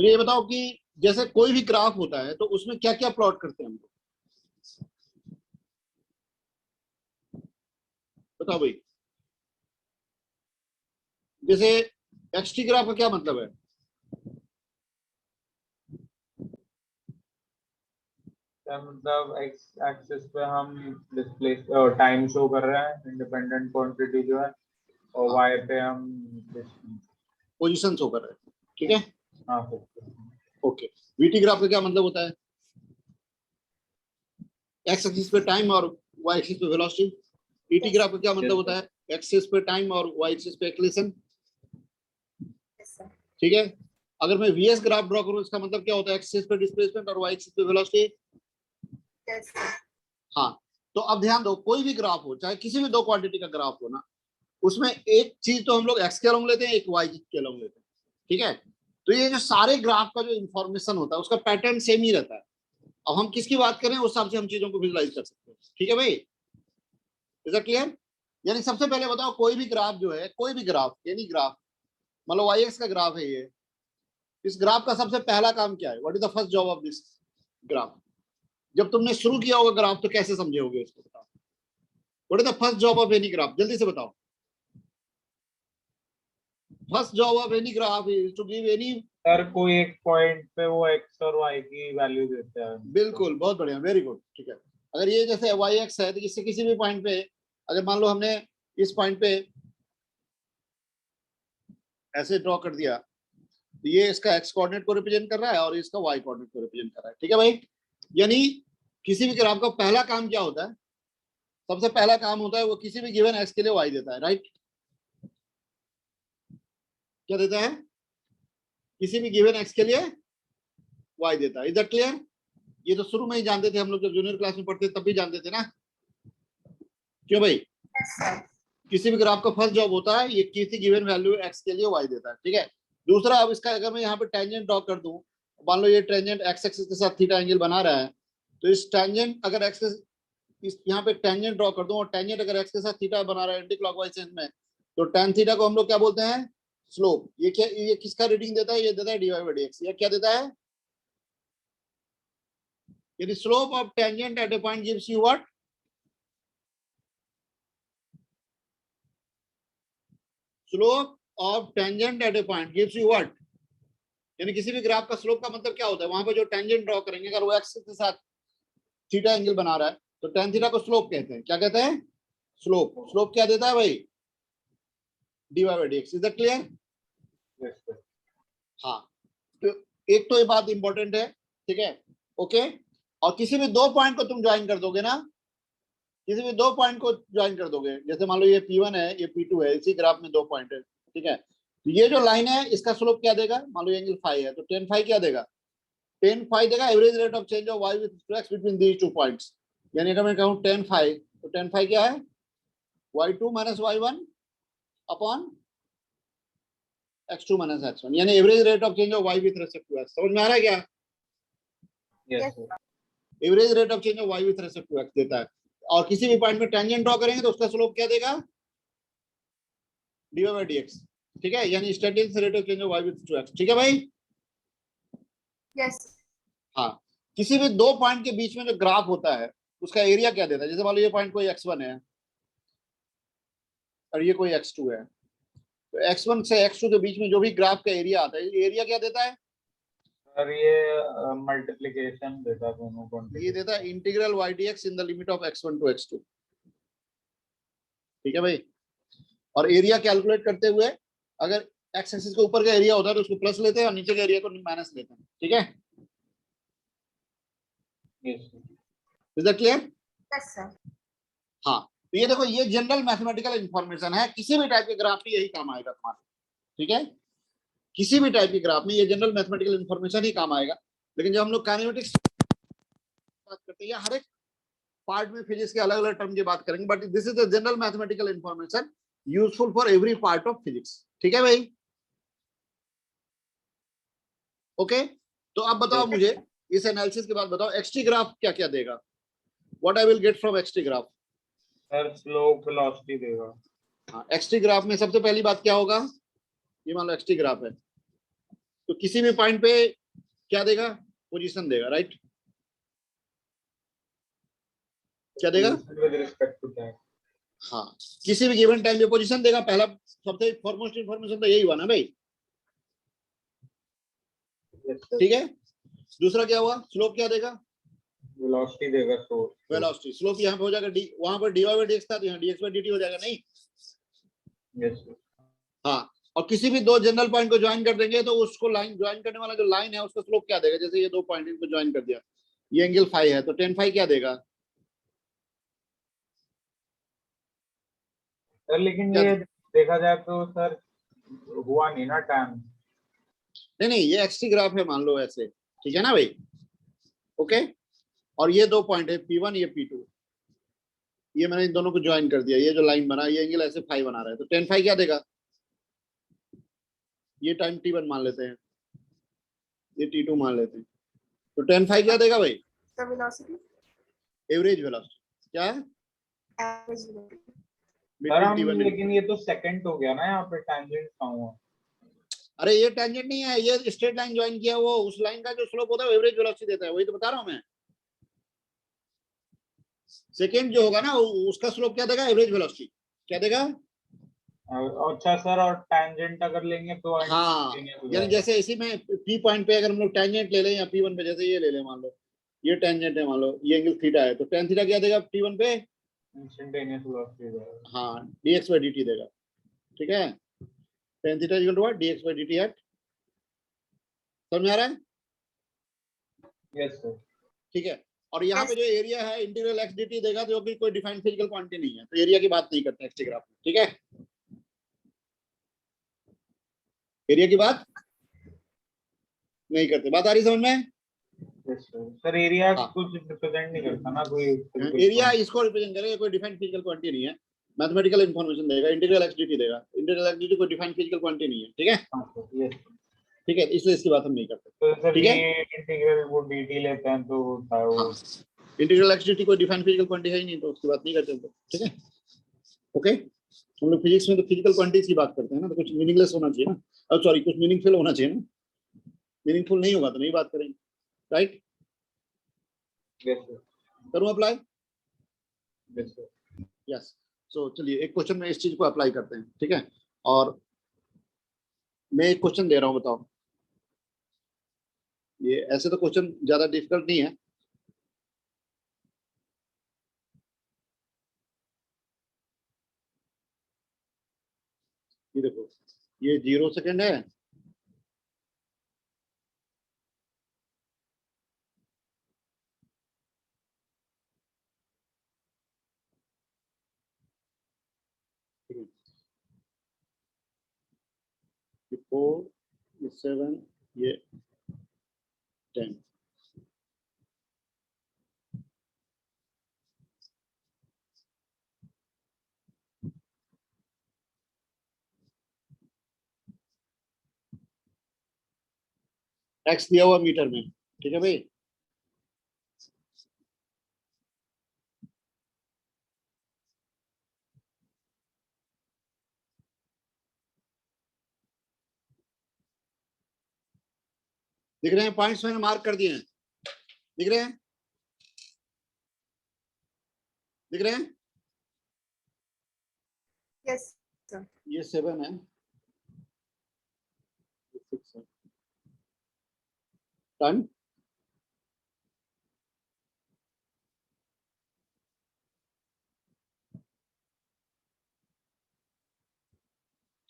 मुझे ये बताओ कि जैसे कोई भी ग्राफ होता है तो उसमें क्या क्या प्लॉट करते हैं हम लोग, बताओ भाई। जैसे एक्सटी ग्राफ का क्या मतलब है? मतलब एक्स एक्सिस पे हम डिस्प्ले टाइम शो कर रहे हैं, इंडिपेंडेंट क्वांटिटी जो है, और वाई पे हम पोजीशन शो कर रहे हैं, ठीक है। हाँ ओके, वीटी ग्राफ का क्या मतलब होता है? एक्स एक्सिस पे टाइम और वाई एक्सिस पे वेलोसिटी। ईटी ग्राफ का क्या मतलब होता है? एक्सिस पे टाइम और वाई एक्सिस पे एक्सीलरेशन, ठीक है। अगर मैं वीएस ग्राफ ड्रॉ करूं इसका मतलब क्या होता है? एक्सिस पे डिस्प्लेसमेंट और वाई एक्सिस पे वेलोसिटी। हाँ, तो अब ध्यान दो, कोई भी ग्राफ हो, चाहे किसी भी दो क्वांटिटी का ग्राफ हो ना, उसमें एक चीज तो हम लोग एक्स के अलोंग लेते हैं, एक वाई के अलोंग लेते हैं, ठीक है। तो ये जो सारे ग्राफ का जो इंफॉर्मेशन होता है उसका पैटर्न सेम ही रहता है। अब हम किसकी बात करें उस हिसाब से हम चीजों को विजुलाइज कर सकते हैं, ठीक है भाई। Is that clear? यानी सबसे पहले बताओ, कोई भी ग्राफ जो है, कोई भी ग्राफ, एनी ग्राफ, मतलब वाई एक्स का ग्राफ है ये, इस ग्राफ का सबसे पहला काम क्या है? What is the first job of this graph? जब तुमने शुरू किया होगा ग्राफ तो कैसे समझे होगे इसको, बताओ। What is the first job of any graph? जल्दी से बताओ। First job of any graph is to give any. Sir कोई एक पॉइंट पे वो एक्स और वाई की वैल्यू देते हैं। बिल्कुल, बहुत बढ़िया, वेरी गुड, ठीक है। अगर ये जैसे वाई एक्स है तो इससे किसी भी पॉइंट पे, अगर मान लो हमने इस पॉइंट पे ऐसे ड्रॉ कर दिया तो ये इसका एक्स कोऑर्डिनेट को रिप्रेजेंट कर रहा है और इसका वाई कोऑर्डिनेट को रिप्रेजेंट कर रहा है, ठीक है भाई। यानी किसी भी ग्राफ का पहला काम क्या होता है? सबसे पहला काम होता है वो किसी भी गिवन एक्स के लिए वाई देता है, राइट? क्या देता है? किसी भी गिवन एक्स के लिए वाई देता है। Is that clear? ये तो शुरू में ही जानते थे हम लोग, जब जूनियर क्लास में पढ़ते तब भी जानते थे ना, क्यों भाई? किसी भी ग्राफ का फर्स्ट जॉब होता है ये किसी गिवन वैल्यू एक्स के लिए वाई देता है, ठीक है। दूसरा, अब इसका अगर मैं यहाँ पे टेंजेंट ड्रॉ कर दूं, मान लो ये टेंजेंट एक्स एक्सिस के साथ थीटा एंगल बना रहा है, तो इस टेंजेंट अगर एक्स इस यहाँ पे टेंजेंट ड्रॉ कर दूं और टेंजेंट अगर एक्स के साथ थीटा बना रहा है एंटी क्लॉकवाइज सेंस में, तो टेन थीटा को हम लोग क्या बोलते हैं? स्लोप। ये क्या, ये किसका रीडिंग देता है? ये देता है dy by dx। ये क्या देता है? यदि slope of tangent at A point gives you what? Slope of tangent at A point gives you what? यानी किसी भी ग्राफ का स्लोप का मतलब क्या होता है? वहां पर जो टेंजेंट ड्रॉ करेंगे अगर वो एक्स के साथ थीटा एंगल बना रहा है तो टेन थीटा को स्लोप कहते हैं। क्या कहते हैं? स्लोप। स्लोप क्या देता है भाई? dy by dx। Is that clear? हाँ, तो एक तो ये बात इंपॉर्टेंट है, ठीक है, ओके। और किसी भी दो पॉइंट को तुम ज्वाइन कर दोगे ना, किसी भी दो पॉइंट को ज्वाइन कर दोगे, जैसे मान लो ये P1 है, ये P2 है, इसी ग्राफ में दो पॉइंट है, ठीक है। तो ये जो लाइन है इसका स्लोप क्या देगा? मान लो एंगल फाई है तो टेन फाई क्या देगा? टेन फाई देगा average rate of change of Y with X between these two points. यानी अगर मैं कहूँ टेन फाई, तो टेन फाई क्या है? y2 minus y1 upon x2 minus x1, यानी average rate of change of y with respect to x। समझ में आ रहा है क्या? Average rate of change of y with respect to x देता है। और किसी भी पॉइंट में टेंजेंट ड्रॉ करेंगे तो उसका स्लोप क्या देगा? dy by dx, ठीक है। यानी static rate of change of y with x, ठीक है भाई? यस। हाँ, किसी भी दो पॉइंट के बीच में जो ग्राफ होता है उसका एरिया क्या देता है? जैसे मान लो ये पॉइंट कोई x1 है और ये कोई x2 है, तो x1 से x2 के बीच में जो भी ग्राफ का एरिया आता है, एरिया क्या देता है? सर ये मल्टीप्लिकेशन देता है दोनों क्वांटिटी। ये देता है integral y dx in the limit of x1 to x2, ठीक है भाई। और एरिया कैलकुलेट करते हुए अगर एक्स एक्सिस के ऊपर का एरिया होता है तो उसको प्लस लेते हैं और नीचे के एरिया को माइनस लेते हैं, ठीक है। Is that clear? Yes sir. हाँ, तो ये देखो, ये जनरल मैथमेटिकल इंफॉर्मेशन है, किसी भी टाइप के ग्राफ में यही काम आएगा तुम्हारे, ठीक है। किसी भी टाइप के ग्राफ में ये जनरल मैथमेटिकल इंफॉर्मेशन ही काम आएगा। लेकिन जब हम लोग काइनेमेटिक्स बात करते हैं, हर एक पार्ट में फिजिक्स के अलग अलग टर्म की बात करेंगे, but this is the general mathematical information useful for every part of physics, ठीक है भाई? ओके, तो अब बताओ मुझे इस एनालिसिस के बाद बताओ एक्सटी ग्राफ क्या क्या देगा? What I will get from x t graph? Sir slope velocity देगा। हाँ, एक्सटी ग्राफ में सबसे पहली बात क्या होगा? ये मान लो एक्सटी ग्राफ है, तो किसी भी पॉइंट पे क्या देगा, पोजीशन देगा, राइट? क्या देगा? with respect to time. हाँ, किसी भी गिवन टाइम पे पोजीशन देगा। पहला सबसे फॉरमोस्ट इंफॉर्मेशन तो यही हुआ ना भाई, Yes, sir. ठीक है। दूसरा क्या हुआ, स्लोप क्या देगा, Velocity देगा तो वेलोसिटी। स्लोप यहाँ पे हो जाएगा डी, वहां पर dy बाई dx था तो यहाँ dx बाई dt हो जाएगा, नहीं? yes sir. हाँ, और किसी भी दो जनरल पॉइंट को ज्वाइन कर देंगे तो उसको लाइन ज्वाइन करने वाला जो लाइन है उसका स्लोप क्या देगा। जैसे ये दो पॉइंट इनको ज्वाइन कर दिया, ये एंगल फाई है, तो टेन फाई क्या देगा? सर लेकिन क्या ये देखा जाए तो सर हुआ नहीं ना टाइम। नहीं नहीं, ये एक्सटी ग्राफ है मान लो ऐसे, ठीक है ना भाई? ओके, और ये दो पॉइंट है P1 ये P2, ये मैंने इन दोनों को ज्वाइन कर दिया, ये जो लाइन बना ये एंगल ऐसे फाई बना रहा है, तो टेन फाई क्या देगा? ये टाइम T1 मान लेते हैं, ये T2 मान लेते हैं, तो टेन फाई क्या देगा भाई? The velocity. एवरेज वेलोसिटी क्या है Average velocity. सर हम T1 लेकिन ये तो सेकंड हो गया ना, यहाँ पे टेंजेंट कहाँ हुआ? अरे ये टेंजेंट नहीं है, ये स्ट्रेट लाइन ज्वाइन किया, वो उस लाइन का जो स्लोप होता है एवरेज वेलोसिटी देता है, वही तो बता रहा हूं मैं। सेकंड जो होगा ना उसका स्लोप क्या देगा, एवरेज वेलोसिटी क्या देगा? अच्छा सर, और टेंजेंट अगर लेंगे तो हाँ, instantaneous हो यानी जाएगा। जैसे इसी में P पॉइंट पे अगर हम लोग टेंजेंट ले लें या P1 पे, जैसे ये ले लें, मान लो ये टेंजेंट है, मान लो ये एंगल थीटा है, तो टेन थीटा क्या देगा T1 पे? इंस्टेंटेनियस वेलोसिटी हो जाएगा। हाँ, dx बाई dt देगा, ठीक है। Tan theta equal to what, dx by dt at, समझ में आ रहा है? Yes sir. ठीक है, और यहाँ पे जो एरिया है इंटीग्रल एक्स dt देगा, जो कि कोई डिफाइंड फिजिकल क्वांटिटी नहीं है, तो एरिया की बात नहीं करते एक्स ग्राफ में, ठीक है। एरिया की बात नहीं करते, बात आ रही समझ में? Yes sir. सर एरिया हाँ। कुछ रिप्रेजेंट नहीं करता ना कोई एरिया इसको रिप्रेजेंट करेगा, कोई डिफाइंड फिजिकल क्वांटिटी नहीं है, मैथमेटिकल इंफॉर्मेशन देगा, इंटीग्रल एक्स dt देगा, इंटीग्रल एक्स dt कोई डिफाइंड फिजिकल क्वांटिटी नहीं है, ठीक है। यस। ठीक है, इसलिए इसकी बात हम नहीं करते, तो सर ठीक है। ये इंटीग्रल वो dt लेते हैं तो होता है वो। हाँ, इंटीग्रल एक्स dt कोई डिफाइंड फिजिकल क्वांटिटी है ही नहीं, तो उसकी बात नहीं करते हम लोग, ठीक है। ओके, हम लोग फिजिक्स में तो फिजिकल क्वांटिटीज की बात करते हैं ना, तो कुछ मीनिंगलेस होना चाहिए ना, अब सॉरी कुछ मीनिंगफुल होना चाहिए ना, मीनिंगफुल नहीं होगा तो नहीं बात करेंगे, राइट? Yes sir. करूं अप्लाई? Yes sir. यस। सो चलिए एक क्वेश्चन में इस चीज को अप्लाई करते हैं, ठीक है। और मैं एक क्वेश्चन दे रहा हूं, बताओ। ये ऐसे तो क्वेश्चन ज्यादा डिफिकल्ट नहीं है, ये देखो, ये 0 सेकेंड है, ये 4, ये 7, ये 10, एक्स दिया हुआ मीटर में, ठीक है भाई। दिख रहे हैं पॉइंट्स मैंने मार्क कर दिए हैं, दिख रहे हैं, दिख रहे हैं? Yes, sir. ये 7 है, 6 है, टन,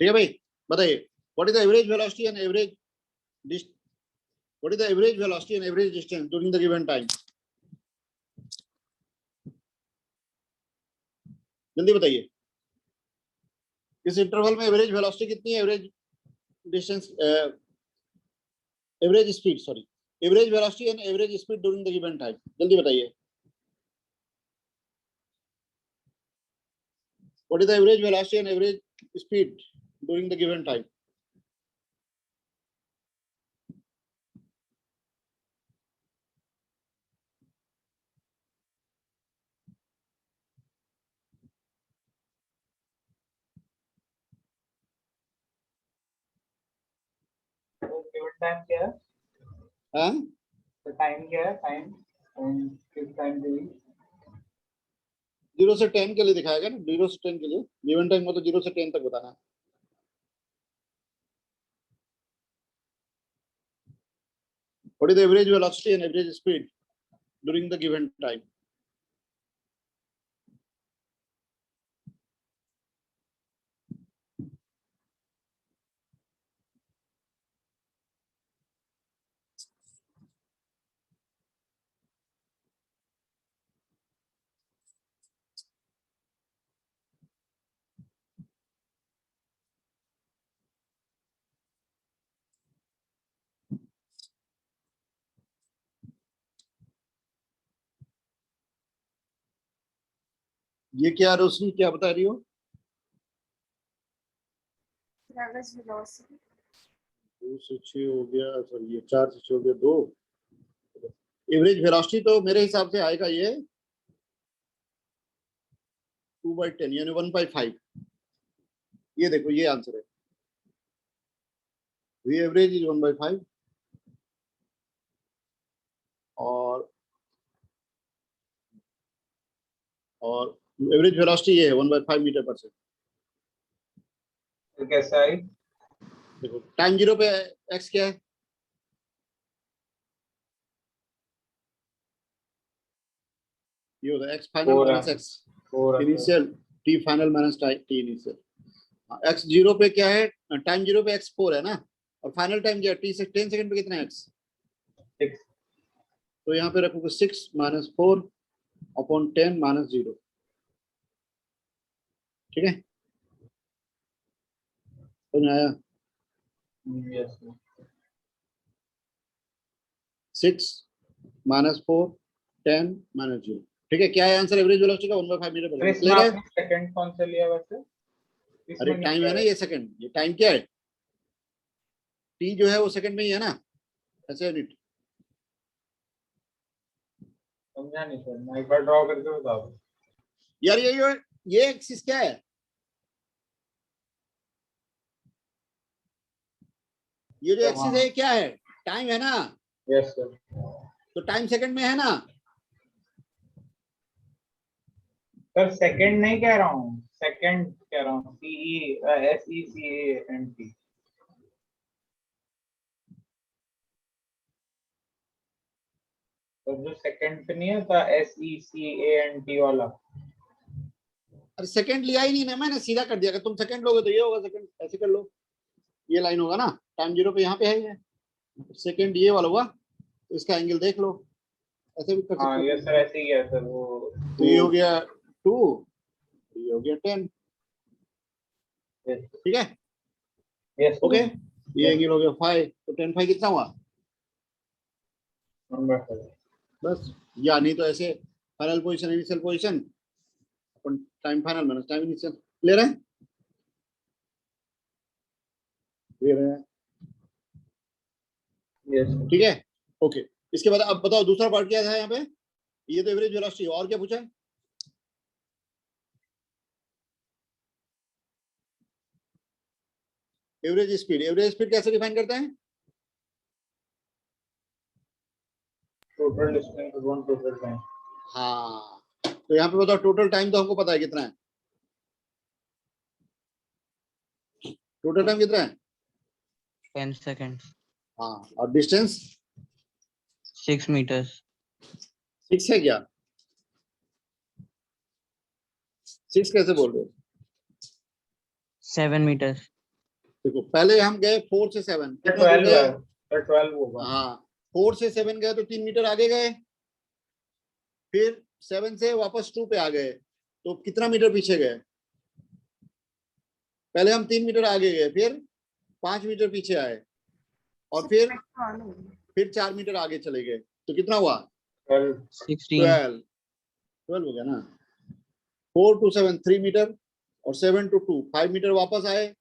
ठीक है भाई। बताइए, what is the average velocity and average what is the average velocity and average distance during the given time? जल्दी बताइए, इस इंटरवल में एवरेज वेलोसिटी कितनी है, average distance, average speed, sorry, average velocity and average speed during the given time, जल्दी बताइए। What is the average velocity and average speed during the given time? Given time क्या है? हाँ तो time क्या है? टाइम किस टाइम पे? 0 से 10 के लिए दिखाएगा ना, 0 से 10 के लिए गिवन टाइम हो तो 0 से 10 तक बताना। What is the average velocity and average speed during the given time? ये क्या रोशनी क्या बता रही हो? Average velocity. 2 से 6 हो गया, सॉरी ये 4 से 6 हो गया 2। एवरेज वेलोसिटी तो मेरे हिसाब से आएगा ये 2/10 यानी 1/5। ये देखो ये आंसर है, वी एवरेज इज 1/5 और एवरेज वेलोसिटी ये है 1/5 मीटर पर सेकंड। तो कैसा आई? देखो टाइम 0 पे एक्स क्या है? ये होता है एक्स फाइनल Four माइनस है। X 4 initial, T final minus T initial. X 0 पे क्या है? टाइम 0 पे एक्स 4 है ना, और फाइनल टाइम क्या है? टी से 10 सेकंड पे कितना है एक्स? 6। तो यहाँ पे रखोगे 6 माइनस 4 अपॉन 10 माइनस 0। ठीक है, समझ में आया? Yes 6 minus 4 10 minus 0। ठीक है, क्या है आंसर एवरेज वेलोसिटी का? 1/5 मीटर पर अरे सेकंड। इसमें क्लियर है? आपने सेकंड कौन सा लिया वैसे? अरे इसमें नहीं टाइम है ना, है। ये सेकंड, ये टाइम क्या है? टी जो है वो सेकंड में ही है ना, ऐसे यूनिट। समझा नहीं सर, मैं एक बार ड्रॉ करके बताओ। यार ये एक्सिस क्या है? ये जो एक्सिस है ये क्या है? टाइम है ना, यस सर। तो टाइम सेकंड में है ना। सर सेकंड नहीं कह रहा हूँ, सेकंड कह रहा हूँ, SECANT। तो जो सेकंड पे नहीं होता SECANT वाला। अरे सेकंड लिया ही नहीं ना मैंने, सीधा कर दिया। अगर तुम सेकंड लोगे तो ये होगा सेकंड, ऐसे कर लो, ये लाइन होगा ना। टाइम 0 पे यहाँ पे है ये सेकंड, ये वाला हुआ, तो इसका एंगल देख लो, ऐसे भी कर हाँ सकते हो। यस सर, ऐसे ही है सर वो। तो ये हो गया 2, ये हो गया 10। ठीक है, यस ओके। ये एंगल हो गया 5, तो 10 5 कितना हुआ? बस, या नहीं तो ऐसे फाइनल पोजीशन इनिशियल पोजीशन अपन time final minus time initial. Clear है? क्लियर है? यस ठीक है, ओके। इसके बाद अब बताओ दूसरा पार्ट क्या था यहाँ पे? ये तो एवरेज वेलोसिटी, और क्या पूछा है? Average speed. एवरेज स्पीड कैसे डिफाइन करते हैं? Total distance upon total time. हाँ, तो यहाँ पे बताओ टोटल टाइम तो हमको पता है कितना है। टोटल टाइम कितना है? 10 seconds. हाँ, और डिस्टेंस 6 meters. 6 है क्या? 6 कैसे बोल रहे हो? 7 meters. देखो पहले हम गए 4 से 7, कितना दूर 12 गए? है सर, 12 होगा। हाँ, 4 से 7 गए तो 3 मीटर आगे गए, फिर 7 से वापस 2 पे आ गए, तो कितना मीटर पीछे गए? पहले हम 3 मीटर आगे गए, फिर 5 मीटर पीछे आए, और फिर 4 मीटर आगे चले गए, तो कितना हुआ? 16. 12 हो गया ना। 4 to 7 3 मीटर, और 7 to 2 5 मीटर वापस आए,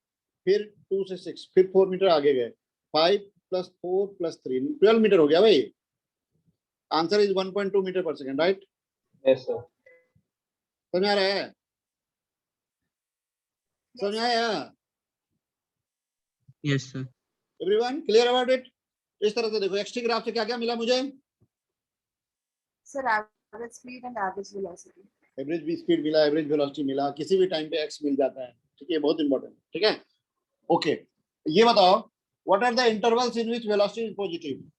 फिर 2 से 6 फिर 4 मीटर आगे गए, 5 + 4 + 3 12 मीटर हो गया भाई। आंसर इज 1.2 मीटर पर सेकंड, राइट? Yes sir. समझ आ रहा है? समझ आया? Yes, sir. Everyone clear about it? इस तरह से देखो एक्सटी ग्राफ से क्या क्या मिला मुझे, Sir, average speed and average velocity. Average भी स्पीड मिला, एवरेज वेलोसिटी मिला, किसी भी टाइम पे एक्स मिल जाता है, ठीक है, बहुत इंपॉर्टेंट, ठीक है। ओके, ये बताओ what are the intervals in which velocity is positive.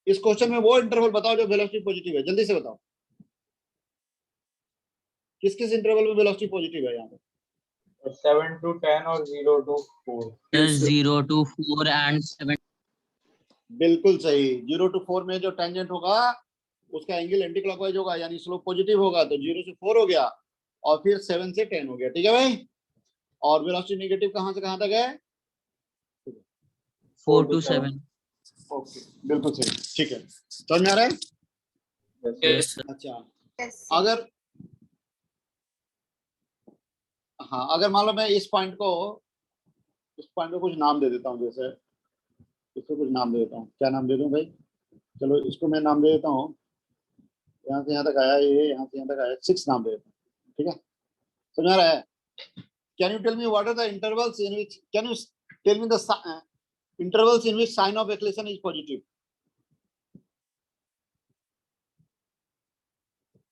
इस क्वेश्चन में वो इंटरवल बताओ जो वेलोसिटी पॉजिटिव है, जल्दी से बताओ किस किस इंटरवल में वेलोसिटी पॉजिटिव है यहाँ पे। 7 to 10 और 0 to 4. 0 to 4 and 7. बिल्कुल सही, 0 to 4 में जो टेंजेंट होगा उसका एंगल एंटी क्लॉकवाइज होगा, यानी स्लोप पॉजिटिव होगा, तो 0 से 4 हो गया और फिर 7 से 10 हो गया, ठीक है भाई। और वेलोसिटी नेगेटिव कहां से कहां तक है, 4 to 7. ओके बिल्कुल सही, ठीक है, समझ में आ रहा है। Yes, sir. अच्छा, Yes. Sir. अगर हाँ, अगर मान लो मैं इस पॉइंट को कुछ नाम दे देता हूँ, जैसे इसको कुछ नाम दे देता हूँ, क्या नाम दे दूं भाई, चलो इसको मैं नाम दे देता हूँ, यहाँ से यहाँ तक आया ये, यहाँ से यहाँ तक आया, 6 नाम दे देता हूँ, ठीक है, समझ आ रहा है। Can you tell me what are the intervals in which, can you tell me the intervals in which sign of acceleration is positive,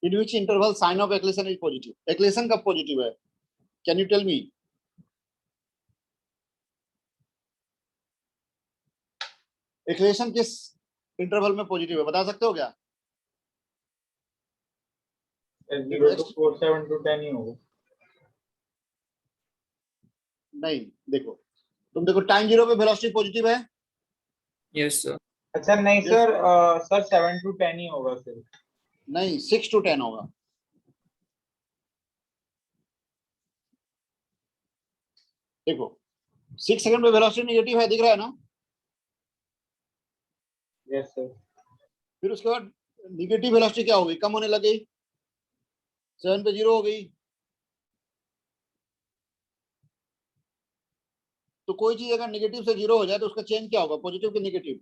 in which interval sign of acceleration is positive, acceleration कब positive है, can you tell me. Acceleration किस interval में positive है, बता सकते हो क्या। 0 to 4, 7 to 10 ही होगा। नहीं, देखो तुम देखो टाइम 0 पे वेलोसिटी पॉजिटिव है, Yes, sir. अच्छा नहीं Yes. सर 7 to 10 ही होगा सिर्फ। नहीं 6 to 10 होगा। देखो 6 सेकंड पे वेलोसिटी नेगेटिव है, दिख रहा है ना, यस सर। फिर उसके बाद नेगेटिव वेलोसिटी क्या होगी, कम होने लगी, 7 पे 0 हो गई। तो कोई चीज अगर नेगेटिव से 0 हो जाए तो उसका चेंज क्या होगा, पॉजिटिव कि नेगेटिव।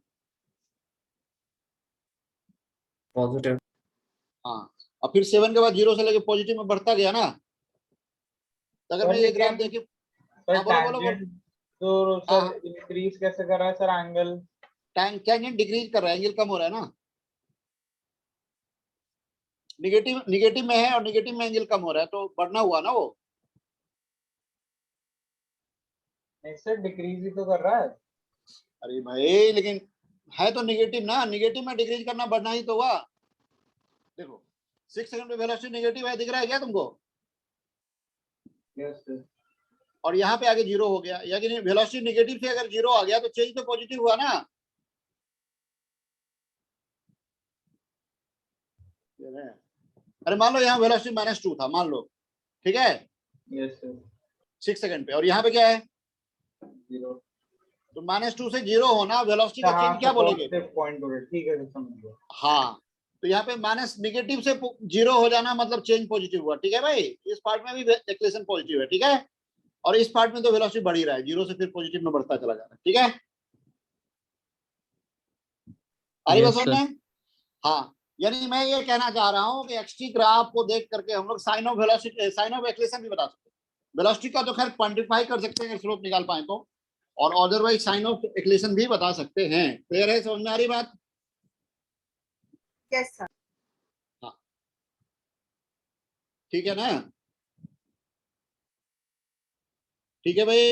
Positive. हाँ, और फिर 7 के बाद 0 से लेके पॉजिटिव में बढ़ता गया ना, तो अगर मैं ये ग्राफ देखे, सर हाँ बोलो बोलो बोलो, टैंजेंट तो हाँ सर इंक्रीज कैसे कर रहा है सर एंगल। टैंजेंट डिक्रीज कर रहा है, एंगल कम हो रहा है ना, निगेटिव में है और निगेटिव में एंगल कम हो रहा है, तो बढ़ना हुआ ना वो। नहीं सर डिक्रीज ही तो कर रहा है। अरे भाई लेकिन है तो निगेटिव ना, निगेटिव में डिक्रीज करना बढ़ना ही तो हुआ। देखो 6 सेकंड पे वेलोसिटी नेगेटिव है, दिख रहा है क्या तुमको, यस सर। और यहाँ पे आगे 0 हो गया, या कि नहीं, वेलोसिटी नेगेटिव से अगर 0 आ गया तो चेंज तो पॉजिटिव हुआ ना। अरे मान लो यहाँ वेलोसिटी -2 था, मान लो, ठीक है, यस सर। 6 सेकंड पे, और यहाँ पे क्या है 0। तो -2 से 0 होना, वेलोसिटी का चेंज क्या बोलेंगे। पॉइंट हो रहा है, ठीक है समझ गया। हाँ, तो यहाँ पे माइनस नेगेटिव से 0 हो जाना मतलब चेंज पॉजिटिव हुआ, ठीक है भाई, इस पार्ट में भी एक्लेशन पॉजिटिव है, ठीक है, और इस पार्ट में तो वेलोसिटी बढ़ ही रहा है, 0 से फिर पॉजिटिव में बढ़ता चला जा रहा है, ठीक है, आ रही बात समझ में। हाँ, यानी मैं ये कहना चाह रहा हूँ कि एक्सटी ग्राफ को देख करके हम लोग sign of velocity, sign of acceleration भी बता सकते हैं, वेलोसिटी का तो खैर क्वांटिफाई कर सकते हैं स्लोप निकाल पाए तो, और अदरवाइज साइन ऑफ एक्लेशन भी बता सकते हैं। क्लियर है, समझ में आ रही बात। Yes, sir. हाँ ठीक है ना, ठीक है भाई।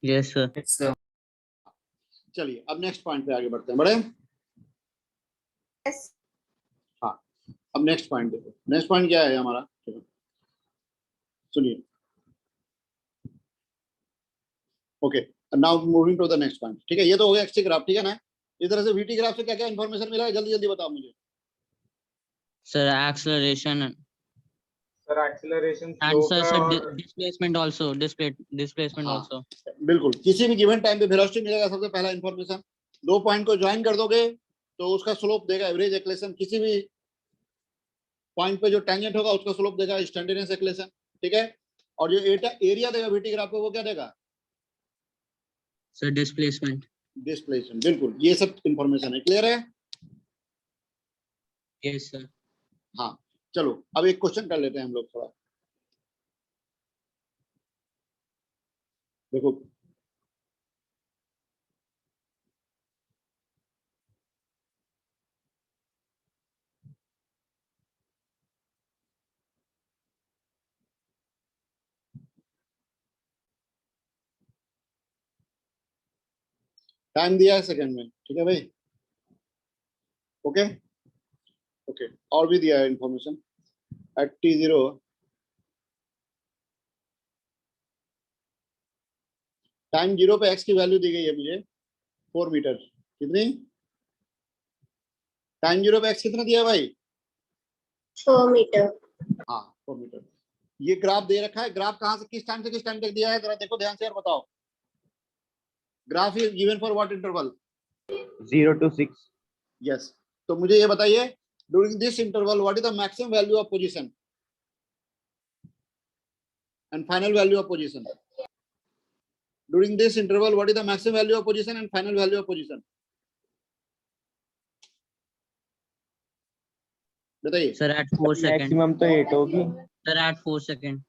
Yes, sir. Yes, sir. चलिए अब नेक्स्ट पॉइंट पे आगे बढ़ते हैं, बड़े। Yes. हाँ, अब नेक्स्ट पॉइंट देखो, नेक्स्ट पॉइंट क्या है हमारा, सुनिए। Okay, now moving to the next point, ठीक है, ये तो हो गया एक्सटी ग्राफ, ठीक है ना। इस तरह से वीटी ग्राफ से क्या क्या इंफॉर्मेशन मिला है, जल्दी जल्दी बताओ मुझे। Sir, acceleration sir acceleration and slow sir, का sir और displacement also. Displacement हाँ, also. बिल्कुल, किसी भी गिवन टाइम पे वेलोसिटी मिलेगा, सबसे पहला इंफॉर्मेशन, 2 पॉइंट को ज्वाइन कर दोगे तो उसका स्लोप देगा एवरेज एक्लेशन, किसी भी पॉइंट पे जो टेंजेंट होगा उसका स्लोप देगा इंस्टैंटेनियस एक्लेशन, ठीक है, और जो एरिया देगा वीटी ग्राफ पे वो क्या देगा, Sir, displacement. डिस्प्लेसमेंट, बिल्कुल, ये सब इंफॉर्मेशन है, क्लियर है। Yes, sir. हाँ, चलो अब एक क्वेश्चन कर लेते हैं हम लोग थोड़ा, देखो टाइम दिया है सेकंड में, ठीक है भाई, ओके ओके। और भी दिया है इंफॉर्मेशन एट t0 टाइम 0 पे x की वैल्यू दी गई है मुझे 4 मीटर। कितनी? टाइम 0 पे x कितना दिया है भाई? 4 मीटर। हाँ 4 मीटर। ये ग्राफ दे रखा है, ग्राफ कहाँ से किस टाइम से किस टाइम तक दिया है जरा देखो ध्यान से और बताओ। Graph is given for what interval? 0 to 6. Yes, तो मुझे ये बताइए during this interval what is the maximum value of position and final value of position? During this interval what is the maximum value of position and final value of position? बताइए। Sir, at 4 seconds. Maximum तो 8 होगी। Sir, at 4 seconds.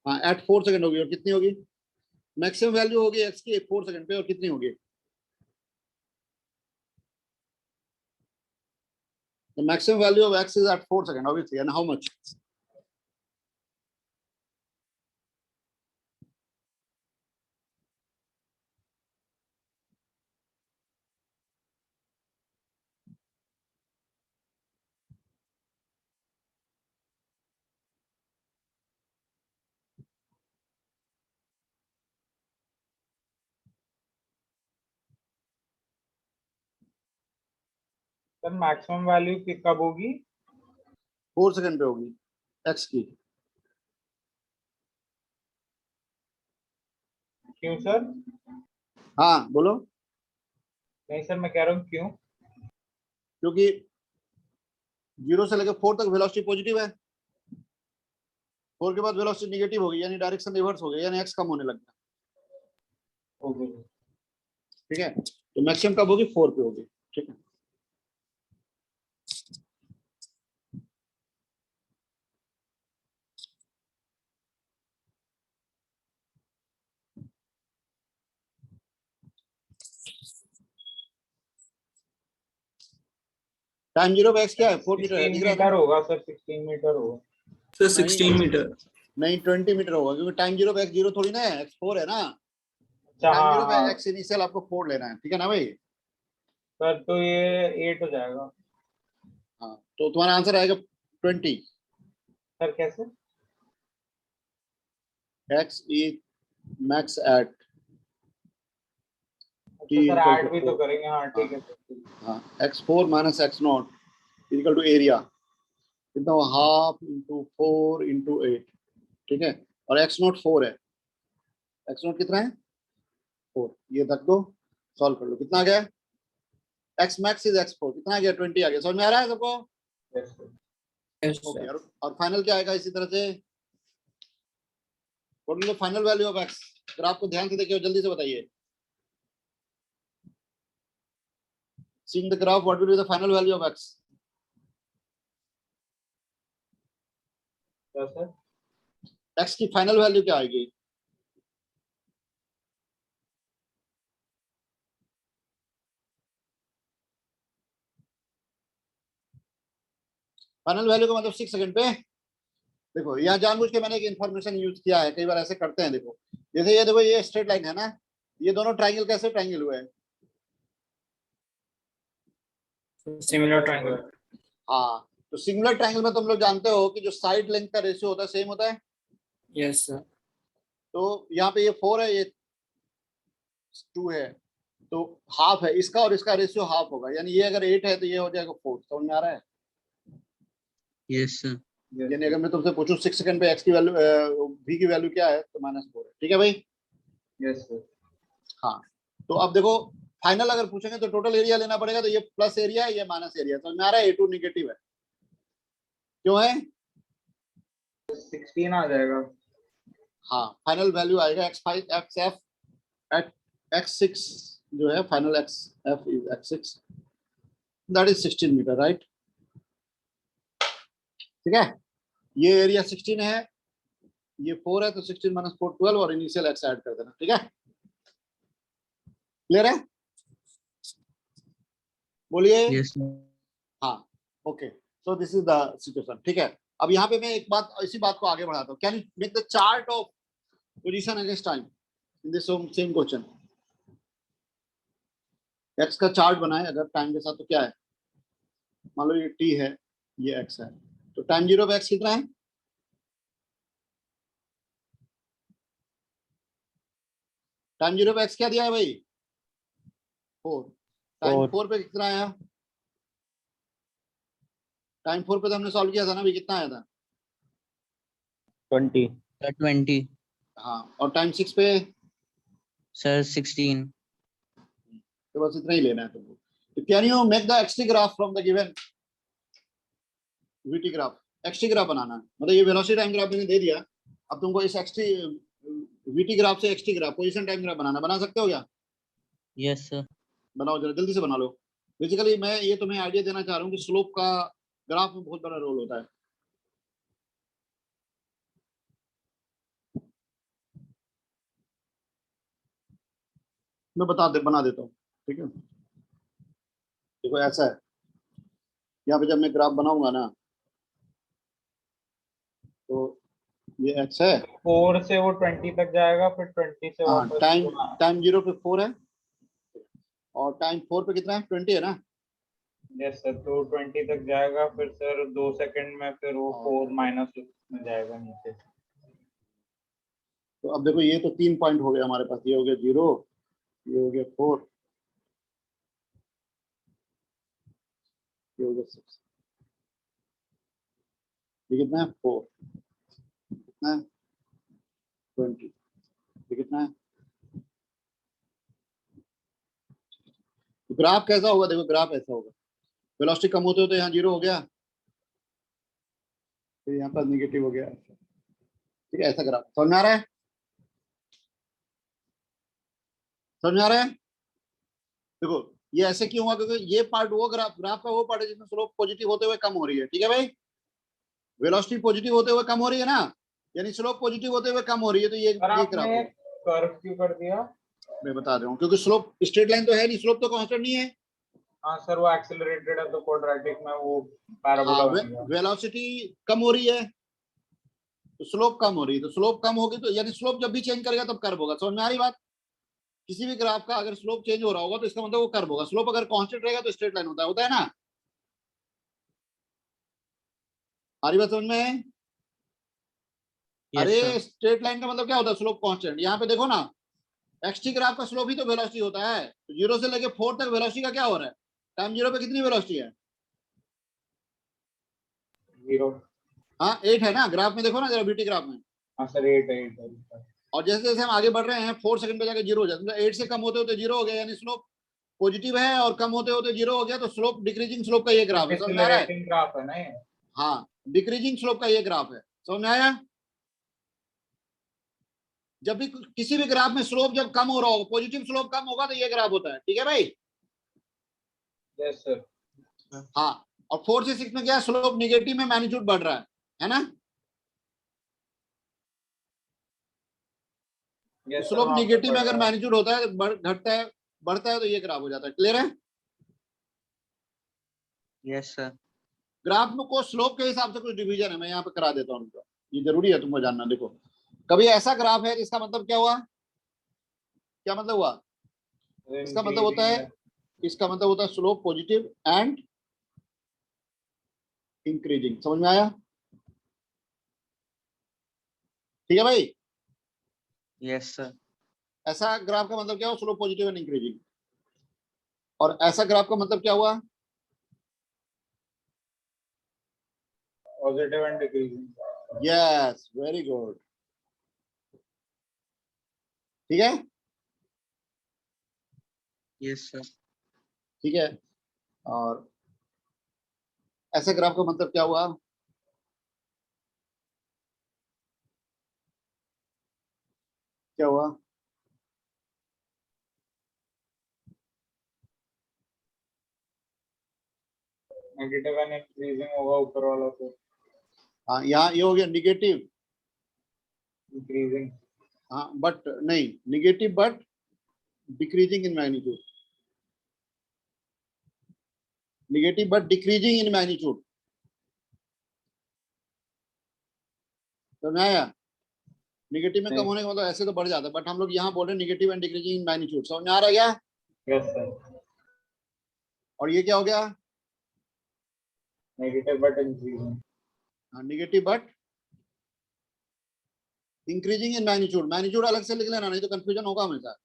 हाँ eight 4 second होगी, और कितनी होगी? Maximum value होगी x की 4 सेकंड पे, और कितनी होगी? The maximum value of x is at 4 seconds, obviously, and how much? Sir maximum value कब होगी? 4 सेकंड पे होगी x की। क्यों सर? हाँ बोलो। नहीं सर, मैं कह रहा हूँ क्यों? क्योंकि 0 से लेकर 4 तक वेलोसिटी पॉजिटिव है, 4 के बाद वेलोसिटी नेगेटिव होगी, यानी डायरेक्शन रिवर्स हो गया, यानी x कम होने लग गया। ओके। ठीक है, तो मैक्सिमम कब होगी? 4 पे होगी। ठीक है, टाइम 0 पे x क्या है? 4 मीटर है, 16 दिख रहा मीटर है? होगा सर, 16 मीटर होगा। Sir 16 metre. नहीं 20 मीटर होगा, क्योंकि टाइम 0 पे x 0 थोड़ी ना है, x 4 है ना। अच्छा टाइम 0 पे हाँ x इनिशियल आपको 4 लेना है, ठीक है ना भाई? सर, तो ये 8 हो जाएगा। हाँ, तो तुम्हारा आंसर आएगा 20। सर कैसे? x is max at अच्छा सर, equal ऐड to भी तो 4. करेंगे। हाँ ठीक है सर। हाँ, x4 minus x0 equal to area, कितना हुआ? हाफ इंटू 4 इंटू 8, ठीक है। और x0 4 है, x0 कितना है? 4। ये रख दो, सॉल्व कर लो, कितना आ गया? x max is x4, कितना आ गया? 20 आ गया। समझ में आ रहा है सबको? Yes sir. Yes okay, sir. और फाइनल क्या आएगा इसी तरह से? Final value of x, graph को ध्यान से देखिए, जल्दी से बताइए। Seeing the graph, what will be the final value of x? क्या सर? x की फाइनल वैल्यू क्या आएगी? फाइनल वैल्यू का मतलब 6 सेकंड पे। देखो यहाँ जानबूझ के मैंने एक इन्फॉर्मेशन यूज किया है, कई बार ऐसे करते हैं। देखो जैसे ये, देखो ये स्ट्रेट लाइन है ना, ये दोनों ट्राइंगल कैसे ट्राइंगल हुए हैं? Similar triangle. हाँ, तो सिंगुलर ट्राइंगल में तुम लोग जानते हो कि जो साइड लेंथ का रेशियो होता है सेम होता है। Yes sir. तो यहाँ पे ये 4 है, ये 2 है, तो हाफ है इसका, और इसका रेशियो हाफ होगा, यानी ये अगर 8 है तो ये हो जाएगा 4। समझ में आ रहा है? Yes, sir. यानी अगर मैं तुमसे पूछूं 6 सेकंड पे x की वैल्यू, v की वैल्यू क्या है, तो -4 है। ठीक है भाई? Yes sir. हाँ, तो अब देखो फाइनल अगर पूछेंगे तो टोटल एरिया लेना पड़ेगा, तो ये प्लस एरिया है, ये माइनस एरिया। समझ में आ रहा है? A2 नेगेटिव है, क्यों है? 16 आ जाएगा। हाँ, फाइनल वैल्यू आएगा x5 xf एट x6, जो है final xf is x6, that is 16 metre, right? ठीक है, ये एरिया 16 है, ये 4 है, तो 16 माइनस 4 12, और इनिशियल x ऐड कर देना। ठीक है, क्लियर है? बोलिए। Yes, sir. हाँ, okay, so this is the situation. ठीक है, अब यहाँ पे मैं एक बात, इसी बात को आगे बढ़ाता हूँ। Can you make the chart of position against time in this same question? X का चार्ट बनाए अगर टाइम के साथ, तो क्या है, मान लो ये टी है, ये एक्स है, तो टाइम जीरो पे एक्स कितना है, टाइम जीरो पे एक्स क्या दिया है भाई, 4। टाइम 4 4 पे कितना आया, टाइम 4 पे तो हमने सॉल्व किया था ना भाई, कितना आया था, 20 20. हाँ, और टाइम 6 पे Sir, 16. तो बस इतना ही लेना है तुमको। तो can you make the x t graph from the given v t graph, x t graph बनाना है, मतलब ये वेलोसिटी टाइम ग्राफ मैंने दे दिया, अब तुमको इस एक्सटी वीटी ग्राफ से x t graph position time graph बनाना, बना सकते हो क्या, Yes, sir. बनाओ जरा जल्दी से बना लो। बेसिकली मैं ये तुम्हें आइडिया देना चाह रहा हूँ कि स्लोप का ग्राफ में बहुत बड़ा रोल होता है। मैं बना देता हूँ, ठीक है। देखो ऐसा है, यहाँ पे जब मैं ग्राफ बनाऊंगा ना, तो ये एक्स है, 4 से वो 20 तक जाएगा, फिर 20 से हाँ, वापस टाइम जीरो पे 4 है, और टाइम 4 पे कितना है, 20 है ना, यस सर, तो 20 तक जाएगा, फिर सर 2 सेकंड में फिर वो 4 माइनस में जाएगा नीचे। तो अब देखो ये तो 3 पॉइंट हो गया हमारे पास, ये हो गया 0, ये हो गया 4, ये हो गया 6, ये कितना है 4, कितना है 20, ये कितना है, तो ग्राफ कैसा होगा, देखो ग्राफ ऐसा होगा, वेलोसिटी कम होते होते यहाँ 0 हो गया, फिर यहाँ पर नेगेटिव हो गया, ठीक है, ऐसा ग्राफ समझ में आ रहा है, समझ में आ रहा है। देखो ये ऐसे क्यों हुआ, क्योंकि ये पार्ट वो ग्राफ का वो पार्ट है जिसमें स्लोप पॉजिटिव होते हुए कम हो रही है, ठीक है भाई, वेलोसिटी पॉजिटिव होते हुए कम हो रही है ना, यानी स्लोप पॉजिटिव होते हुए कम हो रही है, तो ये सर ग्राफ आपने है। कर्व क्यों कर दिया? मैं बता रहा हूँ, क्योंकि स्लोप स्ट्रेट लाइन तो है नहीं, स्लोप तो कांस्टेंट नहीं है, हाँ सर, वो एक्सेलरेटेड है तो क्वाड्रेटिक में वो पैराबोला हाँ, बनेगा। वेलोसिटी कम हो रही है तो स्लोप कम हो रही है, तो स्लोप कम होगी तो यानी स्लोप जब भी चेंज करेगा तब कर्व होगा, समझ में आ रही बात, किसी भी ग्राफ का अगर स्लोप चेंज हो रहा होगा तो इसका मतलब वो कर्व होगा, स्लोप अगर कांस्टेंट रहेगा तो स्ट्रेट लाइन होता है ना, आ रही बात समझ में, Yes, अरे sir. स्ट्रेट लाइन का मतलब क्या होता है, स्लोप कांस्टेंट, यहाँ पे देखो ना, एक्सटी ग्राफ का स्लोप ही तो वेलोसिटी होता है, तो 0 से लेके 4 तक वेलोसिटी का क्या हो रहा है, टाइम 0 पे कितनी वेलोसिटी है, 0। हाँ 8 है ना, ग्राफ में देखो ना जरा, बीटी ग्राफ में, हाँ सर, 8 है, 8 है। और जैसे जैसे हम आगे बढ़ रहे हैं 4 सेकंड पे जाके 0 हो जाता है, मतलब 8 से कम होते होते 0 हो गया, यानी स्लोप पॉजिटिव है, और कम होते होते 0 हो गया, तो स्लोप डिक्रीजिंग स्लोप का ये ग्राफ है, समझ में आ रहा है, एक्सेलरेटिंग ग्राफ है ना ये? हाँ डिक्रीजिंग स्लोप का ये ग्राफ है, समझ में आया, जब भी किसी भी ग्राफ में स्लोप जब कम हो रहा होगा, पॉजिटिव स्लोप कम होगा तो ये ग्राफ होता है, ठीक है भाई, यस सर। हाँ, और 4 से 6 में क्या स्लोप निगेटिव में मैग्नीट्यूड बढ़ रहा है ना, यस सर, स्लोप वहाँ पे निगेटिव में बढ़ अगर रहा है। मैग्नीट्यूड होता है, घटता है, बढ़ता है, तो ये ग्राफ हो जाता है, क्लियर है, Yes, sir. ग्राफ में को स्लोप के हिसाब से कुछ डिवीजन है, मैं यहाँ पे करा देता हूँ, ये जरूरी है तुमको जानना, देखो कभी ऐसा ग्राफ है जिसका मतलब क्या हुआ, क्या मतलब हुआ, इसका मतलब होता है, इसका मतलब होता है स्लोप पॉजिटिव एंड इंक्रीजिंग, समझ में आया, ठीक है भाई, Yes, sir. ऐसा ग्राफ का मतलब क्या हुआ, स्लोप पॉजिटिव एंड इंक्रीजिंग, और ऐसा ग्राफ का मतलब क्या हुआ, positive and decreasing. Yes very good, ठीक है, Yes, sir. ठीक है, और ऐसा ग्राफ का मतलब क्या हुआ, क्या हुआ, नेगेटिव एंड इंक्रीजिंग होगा ऊपर वाला, तो हाँ यहाँ ये हो गया निगेटिव, इंक्रीजिंग। हाँ बट नहीं, negative but decreasing in magnitude, negative but decreasing in magnitude, समझ में आया, निगेटिव में कम होने का मतलब ऐसे तो बढ़ जाता है, बट हम लोग यहाँ बोल रहे हैं negative and decreasing in magnitude, समझ में आ रहा है क्या, यस सर। और ये क्या हो गया? Negative but increasing. Negative but increasing in magnitude. Magnitude अलग से लिख लेना, नहीं तो कंफ्यूजन होगा हमेशा।